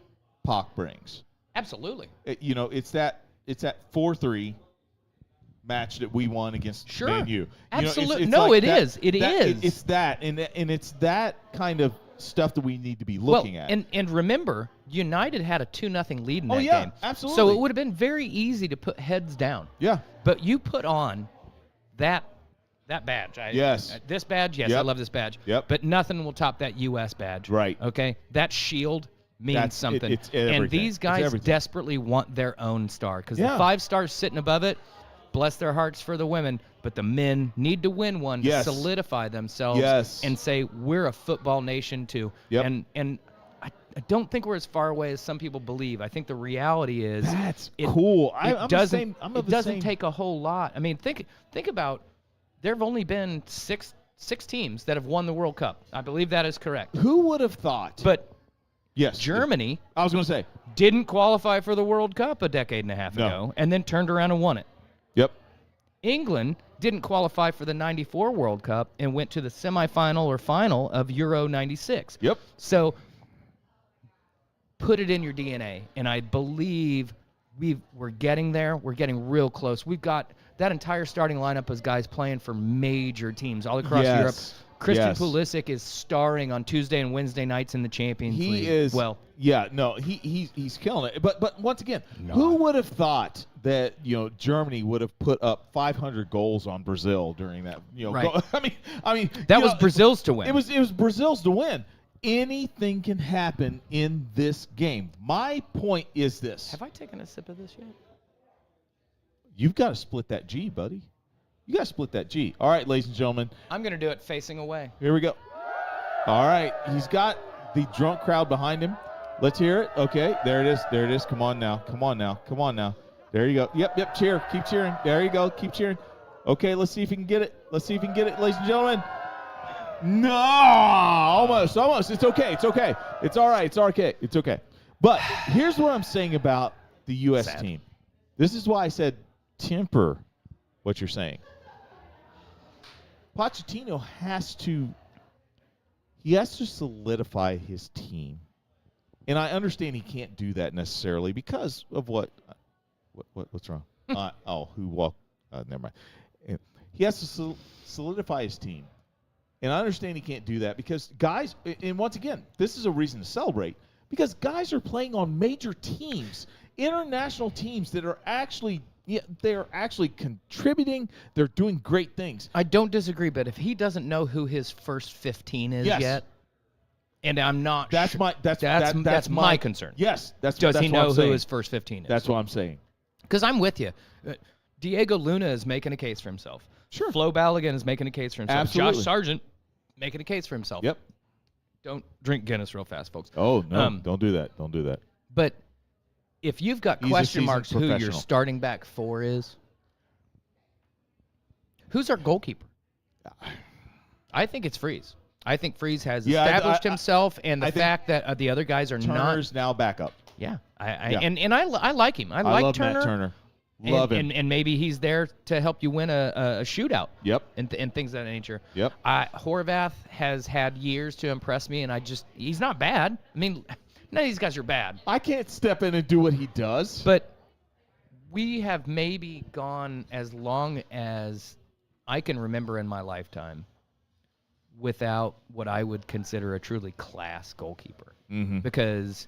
Pac brings.
Absolutely.
It's that 4-3 match that we won against Man U.
Absolutely. It is.
It's that, and it's that kind of stuff that we need to be looking at.
And remember, United had a 2-0 lead in that game.
Absolutely.
So it would have been very easy to put heads down.
Yeah.
But you put on that badge. This badge, I love this badge.
Yep.
But nothing will top that U.S. badge.
Right.
Okay? That shield means something.
It's everything.
And these guys desperately want their own star because the 5 stars sitting above it, bless their hearts for the women, but the men need to win one to solidify themselves and say we're a football nation too.
Yep.
And I don't think we're as far away as some people believe. I think the reality is
that's cool.
It doesn't take a whole lot. I mean, think about there have only been six teams that have won the World Cup. I believe that is correct.
Who would have thought?
But Germany,
I was going to say,
didn't qualify for the World Cup a decade and a half ago and then turned around and won it.
Yep.
England didn't qualify for the 94 World Cup and went to the semifinal or final of Euro 96.
Yep.
So put it in your DNA, and I believe we're getting there. We're getting real close. We've got that entire starting lineup as guys playing for major teams all across Europe. Christian Pulisic is starring on Tuesday and Wednesday nights in the Champions League.
He is. Well, he's killing it. But once again, who would have thought that Germany would have put up 500 goals on Brazil during that?
Right.
I mean
that was Brazil's to win.
It was Brazil's to win. Anything can happen in this game. My point is this.
Have I taken a sip of this yet?
You've got to split that G, buddy. You got to split that G. All right, ladies and gentlemen.
I'm going to do it facing away.
Here we go. All right. He's got the drunk crowd behind him. Let's hear it. Okay, there it is. There it is. Come on now. Come on now. Come on now. There you go. Yep. Cheer. Keep cheering. There you go. Keep cheering. Okay, let's see if he can get it. Let's see if he can get it, ladies and gentlemen. No, almost. It's okay. It's all right. It's okay. It's okay. But here's what I'm saying about the U.S. team. This is why I said temper what you're saying. Pochettino has to solidify his team. And I understand he can't do that necessarily because of what's wrong? Who walked? Never mind. He has to solidify his team. And I understand he can't do that because guys, and once again, this is a reason to celebrate because guys are playing on major teams, international teams that are actually contributing. They're doing great things.
I don't disagree, but if he doesn't know who his first 15 is yet, and I'm not
that's
my concern.
Yes,
does he know who his first 15 is?
That's what I'm saying.
Because I'm with you. Diego Luna is making a case for himself.
Sure.
Flo Balogun is making a case for himself.
Absolutely.
Josh Sargent making a case for himself.
Yep.
Don't drink Guinness real fast, folks.
Oh, no. Don't do that. Don't do that.
But if you've got question marks who your starting back 4 is, who's our goalkeeper? I think it's Freeze. I think Freeze has established himself, and the fact that the other guys are
Turner's now back up.
Yeah. And I like him. I like
love
Turner.
Matt Turner. Love him.
And maybe he's there to help you win a shootout.
Yep.
And things of that nature.
Yep.
Horvath has had years to impress me, and he's not bad. I mean, none of these guys are bad.
I can't step in and do what he does.
But we have maybe gone as long as I can remember in my lifetime without what I would consider a truly class goalkeeper.
Mm-hmm.
Because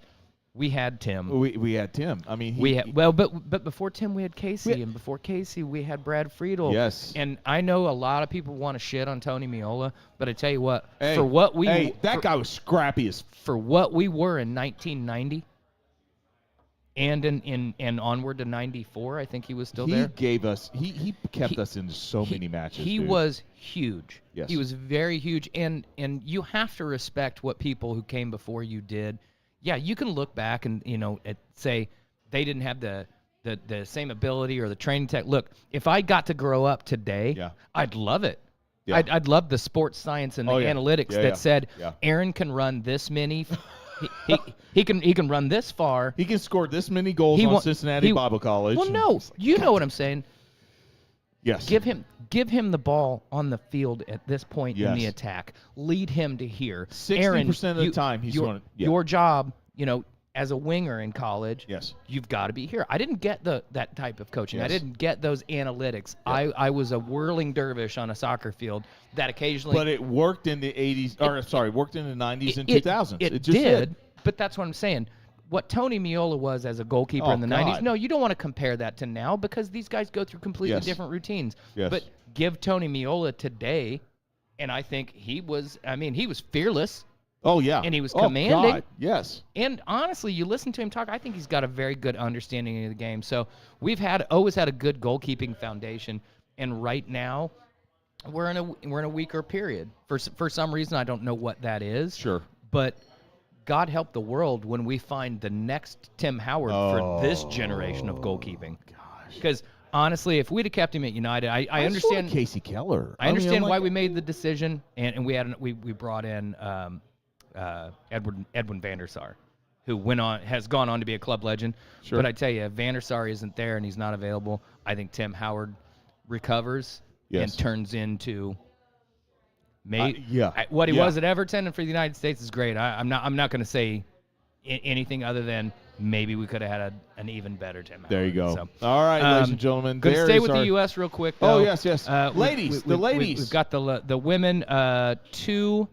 we had Tim.
We had Tim. I mean,
but before Tim we had Casey, and before Casey we had Brad Friedel.
Yes.
And I know a lot of people want to shit on Tony Miola, but I tell you what,
that guy was scrappy as
for what we were in 1990 and in onward to 94, I think he was still there.
He kept us in so many matches.
He
dude.
was huge.
Yes.
He was very huge, and you have to respect what people who came before you did. Yeah, you can look back and say they didn't have the same ability or the training tech. Look, if I got to grow up today, I'd love it. Yeah. I'd love the sports science and the analytics that said Aaron can run this many. He can run this far.
He can score this many goals on Cincinnati Bible College.
Well, no, you know what I'm saying.
Yes.
Give him the ball on the field at this point in the attack. Lead him to here.
60% of the time he's going.
Your job, as a winger in college,
yes,
you've got to be here. I didn't get that type of coaching.
Yes.
I didn't get those analytics. Yep. I was a whirling dervish on a soccer field that occasionally.
But it worked in the 80s. Worked in the 90s and 2000s.
It just did. But that's what I'm saying. What Tony Miola was as a goalkeeper in the 90s, no, you don't want to compare that to now because these guys go through completely different routines.
Yes.
But give Tony Miola today, and I think he was fearless.
Oh, yeah.
And he was commanding.
God. Yes.
And honestly, you listen to him talk, I think he's got a very good understanding of the game. So we've always had a good goalkeeping foundation, and right now we're in a weaker period. For some reason, I don't know what that is.
Sure.
But God help the world when we find the next Tim Howard for this generation of goalkeeping.
Gosh.
Because honestly, if we'd have kept him at United, I understand
Casey Keller.
I understand why we made the decision, and we brought in Edwin van der Sar, who has gone on to be a club legend.
Sure.
But I tell you, van der Sar isn't there and he's not available. I think Tim Howard recovers and turns into what he was at Everton and for the United States is great. I'm not going to say anything other than maybe we could have had an even better Tim Howard.
There you go.
So,
all right, ladies and gentlemen.
Going to stay with the U.S. real quick, though.
Oh, yes. Ladies.
We've got the women two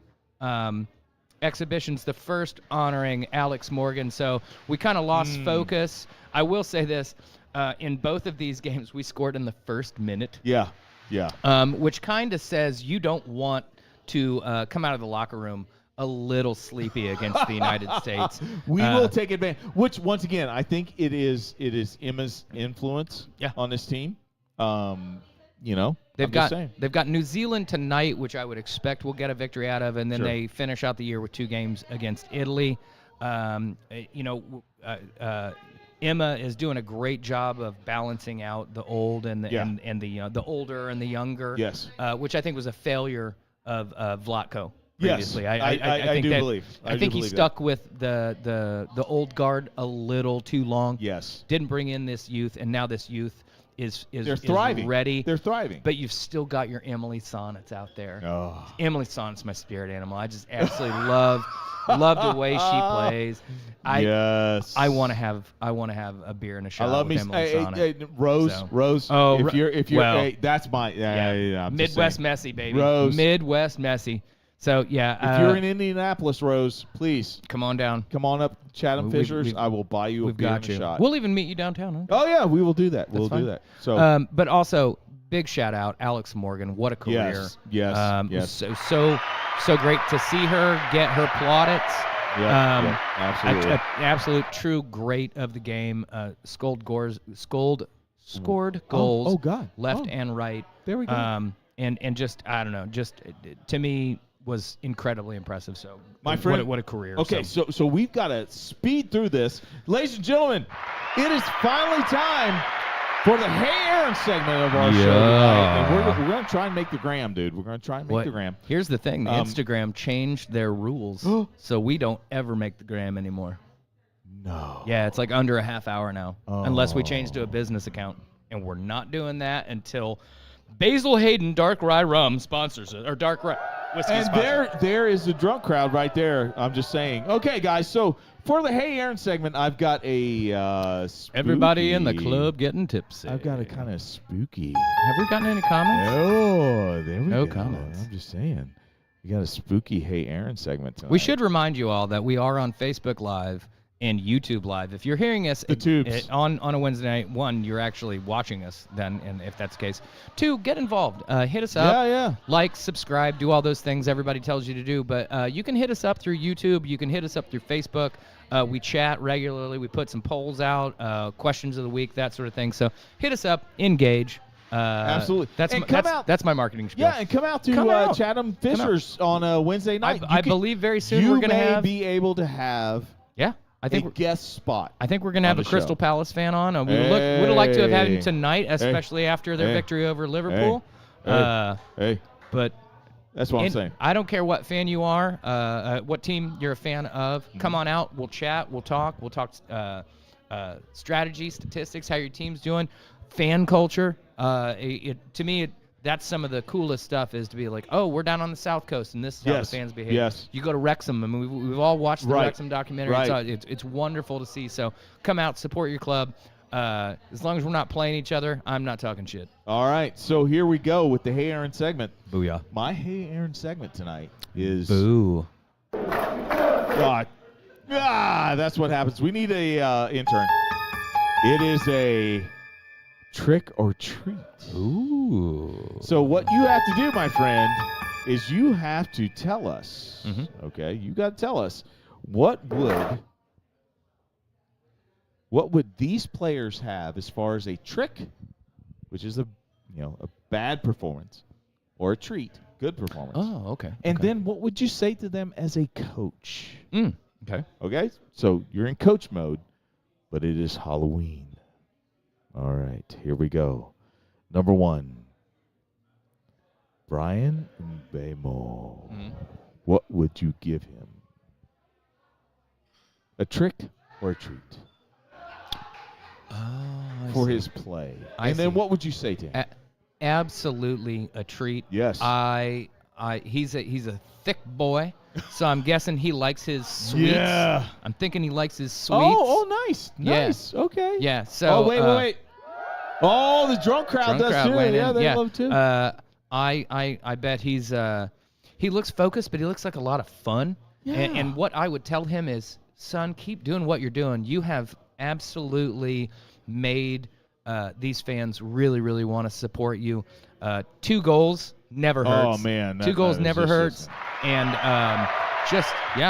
exhibitions. The first honoring Alex Morgan. So we kind of lost focus. I will say this. In both of these games, we scored in the first minute.
Yeah.
Which kind of says you don't want to come out of the locker room a little sleepy against the United States.
We will take advantage. Which, once again, I think it is Emma's influence on this team.
They've got New Zealand tonight, which I would expect we'll get a victory out of, and then they finish out the year with 2 games against Italy. Emma is doing a great job of balancing out the old and the older and the younger.
Yes.
Which I think was a failure of Vlatko
Yes,
previously. I think he stuck with the old guard a little too long.
Yes.
Didn't bring in this youth, and now this youth is
thriving.
Ready.
They're thriving.
But you've still got your Emily Sonnets out there.
Oh.
Emily Sonnet's my spirit animal. I just absolutely love the way she plays. I want to have a beer and a shot with Emily Sonnet.
Rose.
Oh,
if you're that's my
Midwest Messy, baby.
Rose.
Midwest Messy. So
if you're in Indianapolis, Rose, please
come on down.
Come on up, Chatham Fishers. I will buy you a beer and a shot.
We'll even meet you downtown. Huh?
Oh yeah, we will do that. We'll do that. So,
but also big shout out, Alex Morgan. What a career!
Yes.
So great to see her get her plaudits.
Absolutely.
An absolute true great of the game. Scored goals.
Oh God.
Left and right.
There we go.
And just I don't know. Just to me was incredibly impressive. So
my friend,
what a career.
Okay, so we've got to speed through this, ladies and gentlemen. It is finally time for the Hey Aaron segment of our show tonight. And we're going to try and make the gram, dude. We're going to try and make the gram.
Here's the thing. The Instagram changed their rules, so we don't ever make the gram anymore.
No.
Yeah, it's like under a half hour now, unless we change to a business account. and we're not doing that until Basil Hayden Dark Rye Rum sponsors it, or Dark Rye Whiskey
And
sponsors it.
there is the drunk crowd right there. I'm just saying. Okay, guys, so for the Hey Aaron segment, I've got a
Everybody in the
spooky-
club getting tipsy.
I've got a kind of spooky.
Have we gotten any comments?
Oh, there we
No
go.
comments.
I'm just saying. We got a spooky Hey Aaron segment tonight.
We should remind you all that we are on Facebook Live and YouTube Live. If you're hearing us
tubes.
on a Wednesday night, one, you're actually watching us then, and if that's the case. Two, get involved. Hit us up.
Yeah.
Like, subscribe, do all those things everybody tells you to do. But you can hit us up through YouTube. You can hit us up through Facebook. We chat regularly. We put some polls out, questions of the week, that sort of thing. So hit us up, engage.
Absolutely.
That's my marketing spiel.
Yeah, and come out to
Come out.
Chatham Fishers on a Wednesday night.
I believe very soon we're going to have.
You may be able to have
Yeah, I think
a guest spot.
I think we're going to have
on
a
the
Crystal
show.
Palace fan on. We would have liked to have had him
Hey.
tonight, especially after their
Hey.
victory over Liverpool.
Hey,
But
that's what I'm saying.
I don't care what fan you are, what team you're a fan of.
Mm-hmm.
Come on out. We'll chat. We'll talk. We'll talk strategy, statistics, how your team's doing, fan culture. To me, that's some of the coolest stuff is to be like, oh, we're down on the South Coast, and this is how the
Yes.
fans behave.
Yes.
You go to Wrexham. I mean, we've all watched the
Right.
Wrexham documentary.
Right.
It's wonderful to see. So come out, support your club. As long as we're not playing each other, I'm not talking shit.
All right, so here we go with the Hey Aaron segment.
Booyah.
My Hey Aaron segment tonight is
Boo.
God. That's what happens. We need a intern. It is a trick or treat.
Ooh.
So what you have to do, my friend, is you have to tell us. Okay, you got to tell us what would these players have as far as a trick, which is a bad performance, or a treat, good performance.
Oh, okay.
And
okay.
then what would you say to them as a coach?
Okay.
Okay, so you're in coach mode, but it is Halloween. All right, here we go. Number 1, Brian Mbemo. What would you give him? A trick or a treat for his play?
I
And then
see.
what would you say to him?
Absolutely a treat.
Yes.
He's a thick boy, so I'm guessing he likes his sweets.
Yeah.
I'm thinking he likes his sweets.
Oh, nice.
Yeah.
Nice. Okay.
Yeah. So.
wait. Oh, the drunk crowd
Drunk
does
crowd
too.
went
Yeah,
in.
they love too.
I bet he looks focused, but he looks like a lot of fun.
Yeah.
And what I would tell him is, son, keep doing what you're doing. You have absolutely made these fans really, really want to support you. 2 goals never hurts.
Oh, man.
2 goals never
just-
hurts. And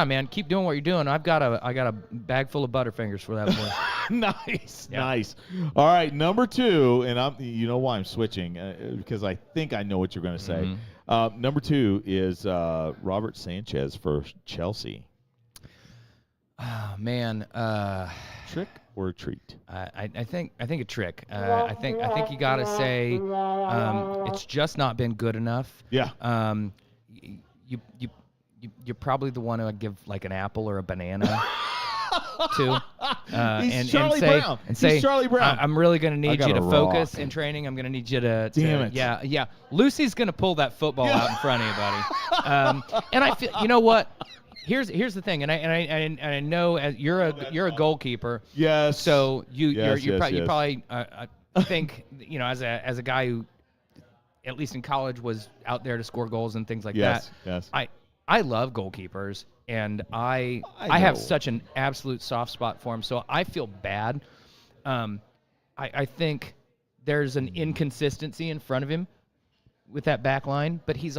man, keep doing what you're doing. I got a bag full of Butterfingers for that boy.
Nice,
Yeah.
nice. All right, number 2, and you know why I'm switching because I think I know what you're going to say. Number 2 is Robert Sanchez for Chelsea.
Oh, man.
Trick or a treat?
I think a trick. I think you gotta say it's just not been good enough.
Yeah.
You're probably the one who I'd give like an apple or a banana to.
He's Charlie
say,
Brown.
And say,
He's Charlie Brown.
I'm really gonna need
got
you to
a
focus
rock.
in training. I'm gonna need you to.
Damn it.
Yeah. Lucy's gonna pull that football out in front of you, buddy. And I feel, you know what? Here's the thing, and I know as you're a goalkeeper.
Yes.
So you
Yes.
probably think as a guy who at least in college was out there to score goals and things like
Yes.
that.
Yes.
I love goalkeepers, and I
I
have
know.
such an absolute soft spot for him. So I feel bad. I think there's an inconsistency in front of him with that back line, but he's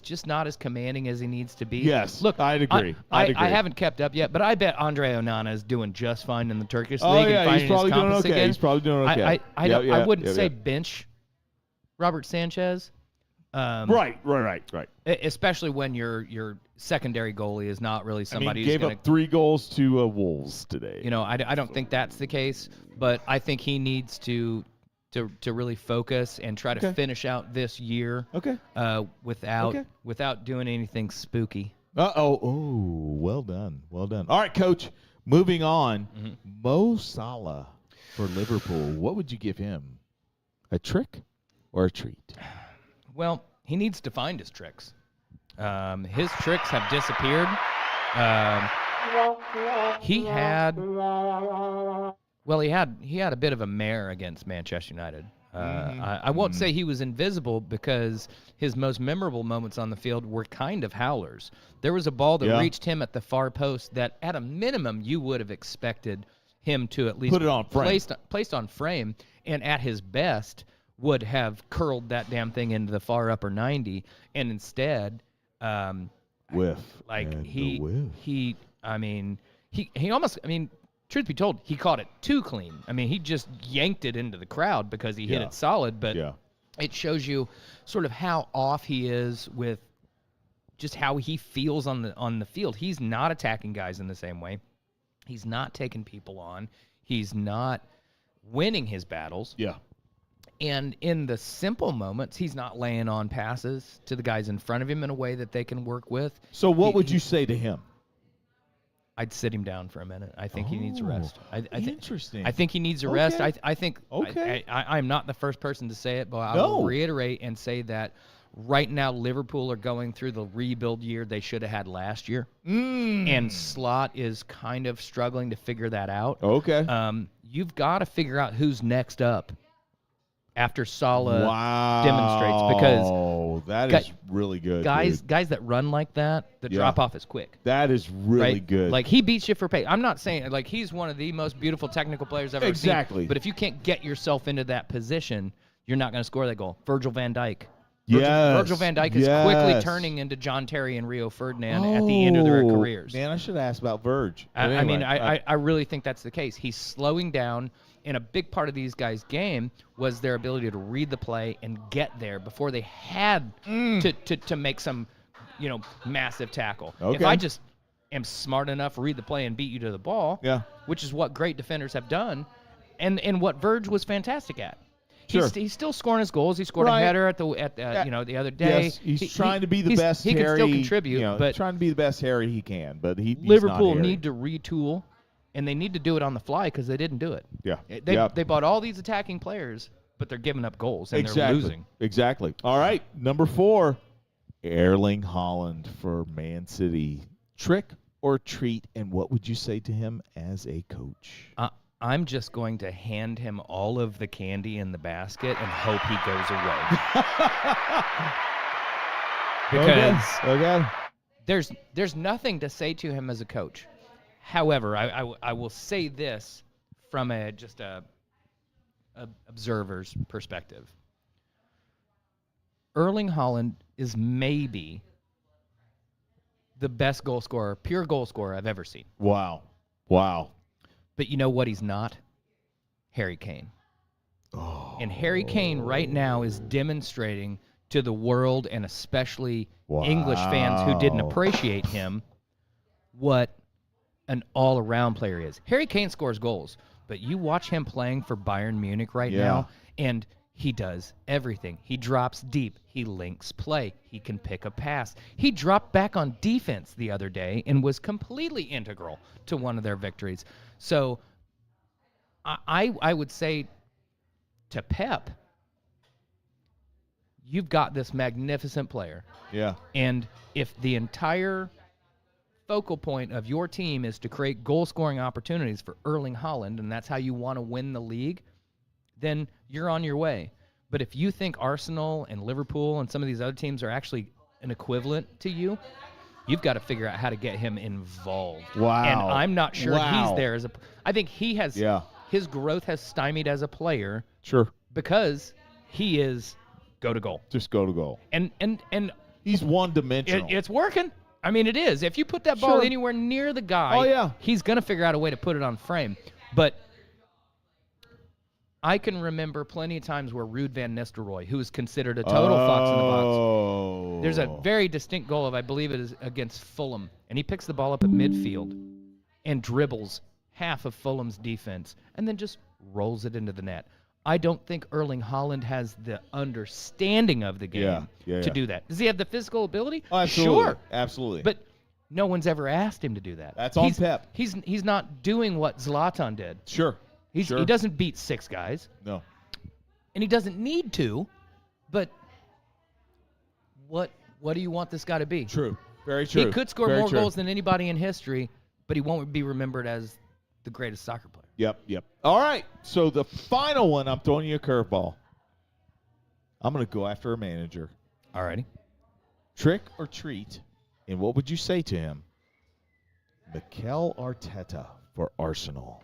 just not as commanding as he needs to be.
Yes,
Look,
I'd agree.
I haven't kept up yet, but I bet Andre Onana is doing just fine in the Turkish
Oh,
league
yeah,
and
he's
finding
probably
his
doing
compass
okay.
again.
He's probably doing okay.
I wouldn't say
Yep.
bench Robert Sanchez.
Right.
Especially when your secondary goalie is not really somebody who's
gave
going
up 3 goals to Wolves today.
I don't think that's the case, but I think he needs to really focus and try to finish out this year.
Okay.
Without doing anything spooky.
Oh, well done. All right, Coach. Moving on. Mo Salah. for Liverpool, what would you give him? A trick or a treat?
Well, he needs to find his tricks. His tricks have disappeared. He had a bit of a mare against Manchester United. I won't say he was invisible because his most memorable moments on the field were kind of howlers. There was a ball that reached him at the far post that, at a minimum, you would have expected him to at least
put it on frame.
Placed on frame, and at his best would have curled that damn thing into the far upper 90, and instead,
whiff.
Truth be told, he caught it too clean. I mean, he just yanked it into the crowd because he hit it solid, but it shows you sort of how off he is with just how he feels on the field. He's not attacking guys in the same way. He's not taking people on. He's not winning his battles.
Yeah.
And in the simple moments, he's not laying on passes to the guys in front of him in a way that they can work with.
So what would you say to him?
I'd sit him down for a minute. I think he needs a rest.
Interesting.
I think he needs a rest. I think
Okay.
I'm not the first person to say it, but I will reiterate and say that right now Liverpool are going through the rebuild year they should have had last year. And Slot is kind of struggling to figure that out.
Okay.
You've got to figure out who's next up after Salah demonstrates, because
that is really good.
Guys that run like that, the drop off is quick.
That is really good.
Like, he beats you for pace. I'm not saying like he's one of the most beautiful technical players I've ever seen. But if you can't get yourself into that position, you're not going to score that goal. Virgil van Dijk. Virgil van Dijk is quickly turning into John Terry and Rio Ferdinand at the end of their careers.
Man, I should have asked about Virg.
I really think that's the case. He's slowing down, and a big part of these guys' game was their ability to read the play and get there before they had to make some, massive tackle.
Okay.
If I just am smart enough to read the play and beat you to the ball, which is what great defenders have done, and what Virg was fantastic at.
Sure.
He's still scoring his goals. He scored a header the other day.
Yes, he's trying to be the best
Harry. He can still contribute, but
trying to be the best Harry he can. But
Liverpool need to retool, and they need to do it on the fly because they didn't do it.
Yeah,
they bought all these attacking players, but they're giving up goals and they're losing.
Exactly. All right, number 4, Erling Haaland for Man City. Trick or treat, and what would you say to him as a coach?
I'm just going to hand him all of the candy in the basket and hope he goes away. Because there's nothing to say to him as a coach. However, I will say this from a observer's perspective. Erling Haaland is maybe the best pure goal scorer I've ever seen.
Wow.
But you know what he's not? Harry Kane. And Harry Kane right now is demonstrating to the world, and especially English fans who didn't appreciate him, what an all-around player is. Harry Kane scores goals, but you watch him playing for Bayern Munich right now, and he does everything. He drops deep. He links play. He can pick a pass. He dropped back on defense the other day and was completely integral to one of their victories. So I would say to Pep, you've got this magnificent player.
Yeah.
And if the entire focal point of your team is to create goal-scoring opportunities for Erling Haaland, and that's how you want to win the league, then you're on your way. But if you think Arsenal and Liverpool and some of these other teams are actually an equivalent to you, you've got to figure out how to get him involved.
Wow.
And I'm not sure he's there I think he has his growth has stymied as a player.
Sure.
Because he is go to goal.
Just go to goal.
And
he's one-dimensional.
It's working. I mean, it is. If you put that ball anywhere near the guy, he's going to figure out a way to put it on frame. But I can remember plenty of times where Ruud van Nistelrooy, who is considered a total fox in the box, there's a very distinct goal I believe it is against Fulham, and he picks the ball up at midfield and dribbles half of Fulham's defense and then just rolls it into the net. I don't think Erling Haaland has the understanding of the game to do that. Does he have the physical ability?
Oh, absolutely.
Sure.
Absolutely.
But no one's ever asked him to do that.
That's on Pep.
He's not doing what Zlatan did.
Sure. Sure.
He doesn't beat 6 guys,
No.
and he doesn't need to. But what do you want this guy to be?
True. Very true.
He could score
Very
more
true.
goals than anybody in history, but he won't be remembered as the greatest soccer player.
Yep. All right. So the final one, I'm throwing you a curveball. I'm going to go after a manager.
Alrighty.
Trick or treat, and what would you say to him? Mikel Arteta for Arsenal.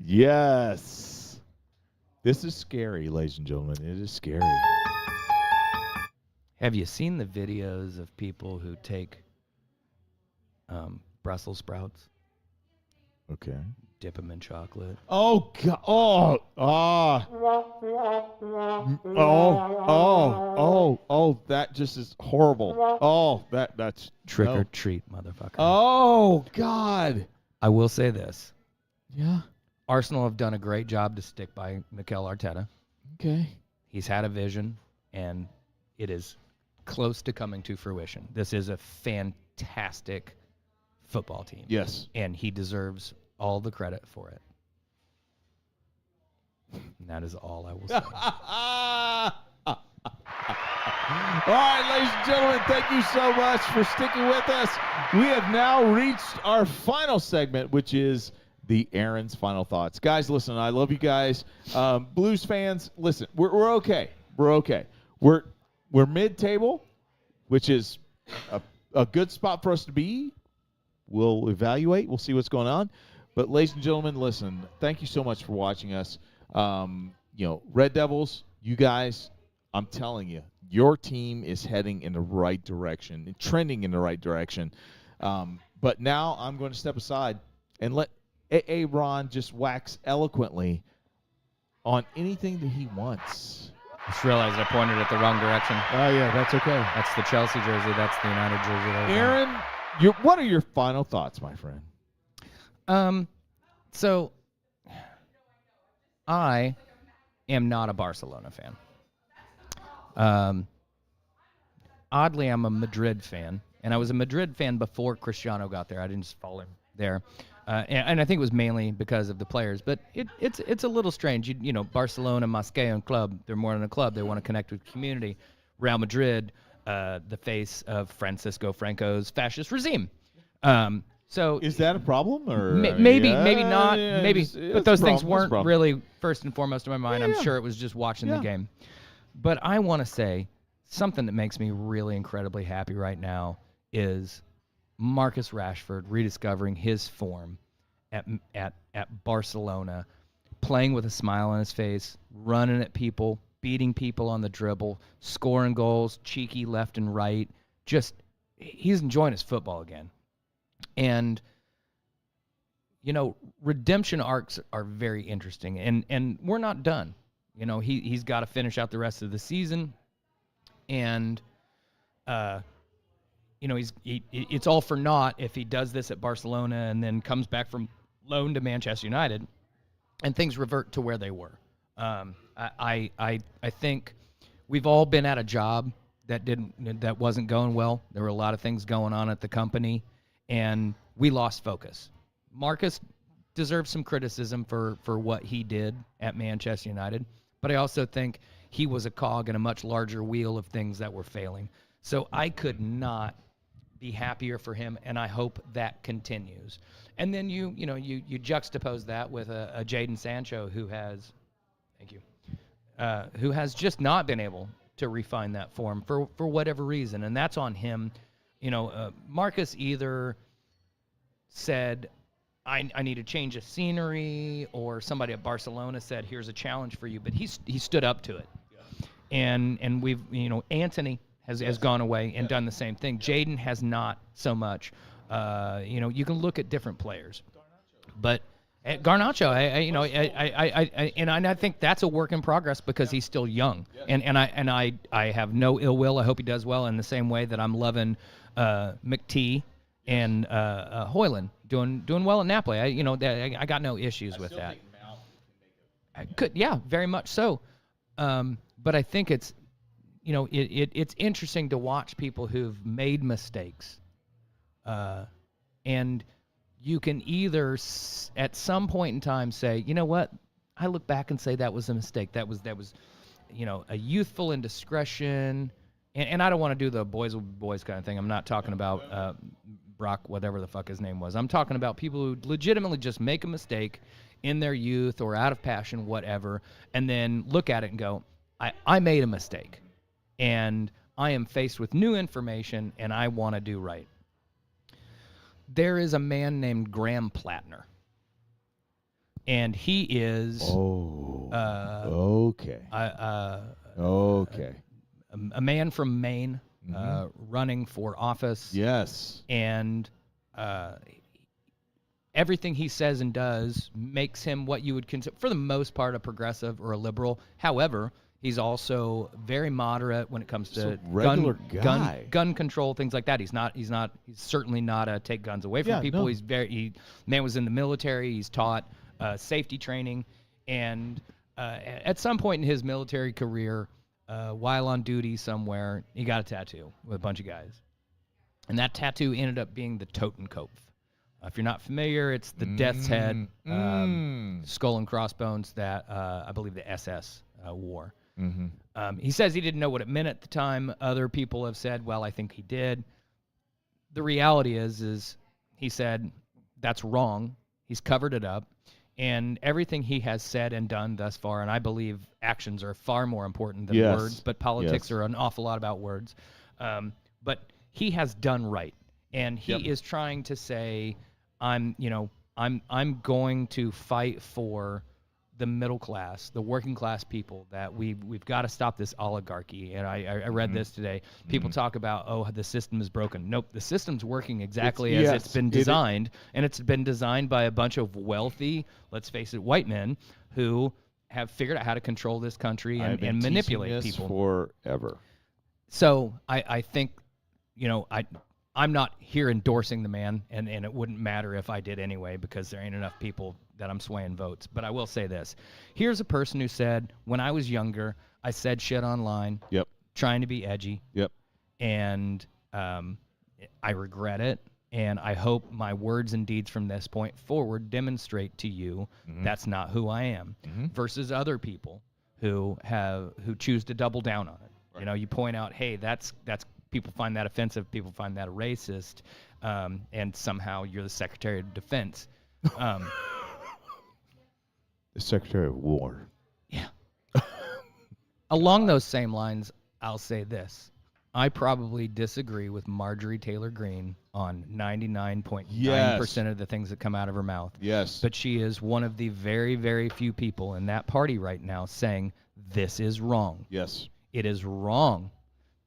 Yes. This is scary, ladies and gentlemen. It is scary.
Have you seen the videos of people who take Brussels sprouts,
Okay.
dip them in chocolate?
Oh God! Oh! That just is horrible. Oh, that's
Trick
no.
or treat, motherfucker.
Oh God!
I will say this.
Yeah.
Arsenal have done a great job to stick by Mikel Arteta.
Okay.
He's had a vision, and it is close to coming to fruition. This is a fantastic football team.
Yes.
And he deserves all the credit for it. And that is all I will say.
All right, ladies and gentlemen, thank you so much for sticking with us. We have now reached our final segment, which is the Aaron's final thoughts. Guys, listen, I love you guys. Blues fans, listen, we're okay. We're okay. We're mid-table, which is a good spot for us to be. We'll evaluate. We'll see what's going on. But, ladies and gentlemen, listen, thank you so much for watching us. Red Devils, you guys, I'm telling you, your team is heading in the right direction, trending in the right direction. But now I'm going to step aside and let Ron just wax eloquently on anything that he wants.
I just realized I pointed at the wrong direction.
Oh, yeah, that's okay.
That's the Chelsea jersey. That's the United jersey.
Aaron, what are your final thoughts, my friend?
So I am not a Barcelona fan. Oddly, I'm a Madrid fan, and I was a Madrid fan before Cristiano got there. I didn't just follow him there, and I think it was mainly because of the players. But it's a little strange. You know, Barcelona, Moscow club. They're more than a club. They want to connect with the community. Real Madrid, the face of Francisco Franco's fascist regime. So
is that a problem, or
maybe not,
yeah,
maybe, but those things weren't
problem.
really first and foremost in my mind.
Yeah.
I'm sure it was just watching the game. But I want to say something that makes me really incredibly happy right now is Marcus Rashford rediscovering his form at Barcelona, playing with a smile on his face, running at people, beating people on the dribble, scoring goals, cheeky left and right. Just he's enjoying his football again. And, you know, redemption arcs are very interesting, and we're not done. You know, he's got to finish out the rest of the season, and, you know, it's all for naught if he does this at Barcelona and then comes back from loan to Manchester United, and things revert to where they were. I think we've all been at a job that wasn't going well. There were a lot of things going on at the company, and we lost focus. Marcus deserves some criticism for what he did at Manchester United, but I also think he was a cog in a much larger wheel of things that were failing. So I could not be happier for him, and I hope that continues. And then you juxtapose that with a Jadon Sancho who has just not been able to refine that form for whatever reason, and that's on him. You know, Marcus either said, I need to change the scenery, or somebody at Barcelona said, here's a challenge for you, but he stood up to it. Yeah. And we've, Anthony has gone away and done the same thing. Jadon has not so much. You can look at different players. But Garnacho, I think that's a work in progress because he's still young. Yeah. And I have no ill will. I hope he does well in the same way that I'm loving McTee and Hoyland doing well in Napoli. I got no issues with that. Very much so. But I think it's it's interesting to watch people who've made mistakes And you can either at some point in time say, you know what, I look back and say that was a mistake. That was a youthful indiscretion. And I don't want to do the boys will be boys kind of thing. I'm not talking about Brock, whatever the fuck his name was. I'm talking about people who legitimately just make a mistake in their youth or out of passion, whatever, and then look at it and go, I made a mistake. And I am faced with new information, and I want to do right. There is a man named Graham Plattner. And he is...
okay.
A man from Maine, running for office.
Yes.
And everything he says and does makes him what you would consider, for the most part, a progressive or a liberal. However, he's also very moderate when it comes to gun control, things like that. He's certainly not a take guns away from people. No. Man was in the military. He's taught safety training, and at some point in his military career, while on duty somewhere, he got a tattoo with a bunch of guys. And that tattoo ended up being the Totenkopf. If you're not familiar, it's the death's head, skull and crossbones that I believe the SS wore. Mm-hmm. He says he didn't know what it meant at the time. Other people have said, well, I think he did. The reality is he said that's wrong. He's covered it up. And everything he has said and done thus far, and I believe actions are far more important than words, but politics are an awful lot about words. But he has done right, and he is trying to say, I'm going to fight for the middle class, the working class people, that we've got to stop this oligarchy. And I read this today. People talk about, the system is broken. Nope, the system's working exactly as it's been designed, and it's been designed by a bunch of wealthy, let's face it, white men who have figured out how to control this country and manipulate people
forever.
So I think, I'm not here endorsing the man, and it wouldn't matter if I did anyway, because there ain't enough people that I'm swaying votes. But I will say this. Here's a person who said, when I was younger, I said shit online, trying to be edgy, and I regret it, and I hope my words and deeds from this point forward demonstrate to you that's not who I am, versus other people who choose to double down on it. Right. You point out, hey, that's people find that offensive, people find that racist, and somehow you're the Secretary of Defense.
The Secretary of War.
Yeah. Along those same lines, I'll say this. I probably disagree with Marjorie Taylor Greene on 99.9% of the things that come out of her mouth.
Yes.
But she is one of the very, very few people in that party right now saying this is wrong.
Yes.
It is wrong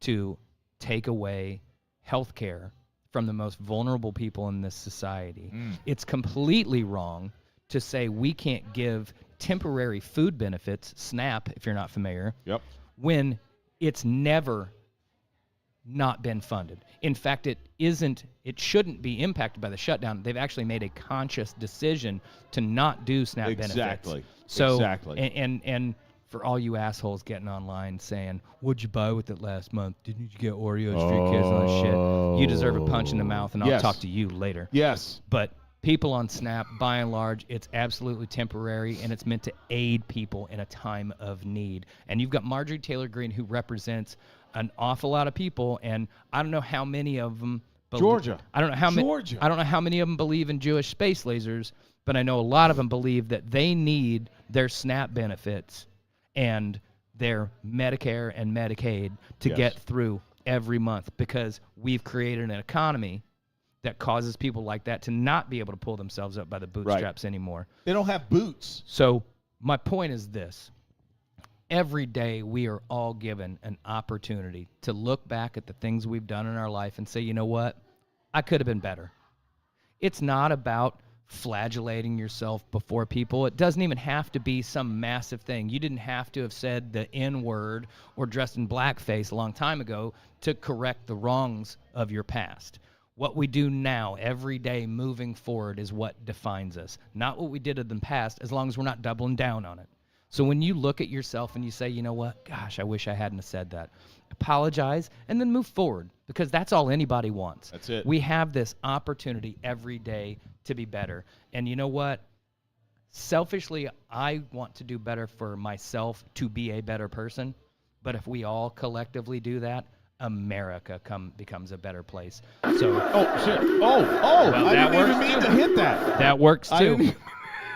to take away health care from the most vulnerable people in this society. It's completely wrong to say we can't give temporary food benefits, SNAP, if you're not familiar, when it's never not been funded. In fact, it shouldn't be impacted by the shutdown. They've actually made a conscious decision to not do SNAP benefits. Exactly. And for all you assholes getting online saying, what'd you buy with it last month? Didn't you get Oreos for your kids and all that shit? You deserve a punch in the mouth, and I'll talk to you later.
Yes.
But people on SNAP, by and large, it's absolutely temporary, and it's meant to aid people in a time of need. And you've got Marjorie Taylor Greene, who represents an awful lot of people, and I don't know how many of them I don't know how many of them believe in Jewish space lasers, but I know a lot of them believe that they need their SNAP benefits and their Medicare and Medicaid to get through every month, because we've created an economy that causes people like that to not be able to pull themselves up by the bootstraps anymore.
They don't have boots.
So my point is this. Every day we are all given an opportunity to look back at the things we've done in our life and say, you know what? I could have been better. It's not about flagellating yourself before people. It doesn't even have to be some massive thing. You didn't have to have said the N-word or dressed in blackface a long time ago to correct the wrongs of your past. What we do now, every day moving forward, is what defines us. Not what we did in the past, as long as we're not doubling down on it. So when you look at yourself and you say, you know what, gosh, I wish I hadn't have said that. apologize, and then move forward, because that's all anybody wants.
That's it.
We have this opportunity every day to be better. And you know what? Selfishly, I want to do better for myself to be a better person. But if we all collectively do that, America becomes a better place. So,
Oh, shit.
Well,
I
that
didn't even
works
mean
too.
to hit that.
that works
I
too.
didn't-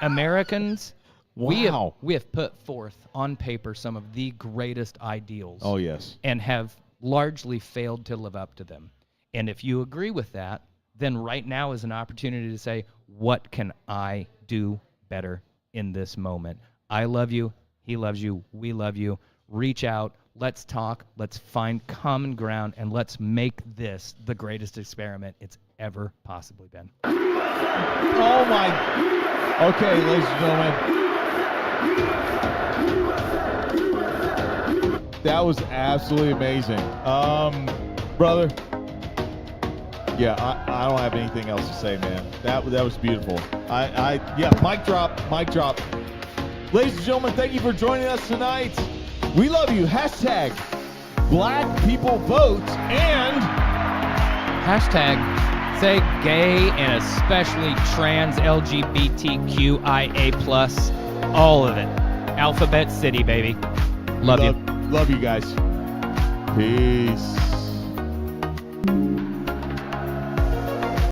Americans,
Wow.
we have put forth on paper some of the greatest ideals.
Oh, yes.
And have largely failed to live up to them. And if you agree with that, then right now is an opportunity to say, what can I do better in this moment? I love you. He loves you. We love you. Reach out. Let's talk. Let's find common ground, and let's make this the greatest experiment it's ever possibly been.
Oh, my. Okay, ladies and gentlemen. That was absolutely amazing. Brother. Yeah, I don't have anything else to say, man. That was beautiful. Yeah, mic drop. Ladies and gentlemen, thank you for joining us tonight. We love you. Hashtag Black People Vote and
Hashtag say gay and especially trans LGBTQIA+, all of it. Alphabet City, baby. Love you.
Love you guys. Peace.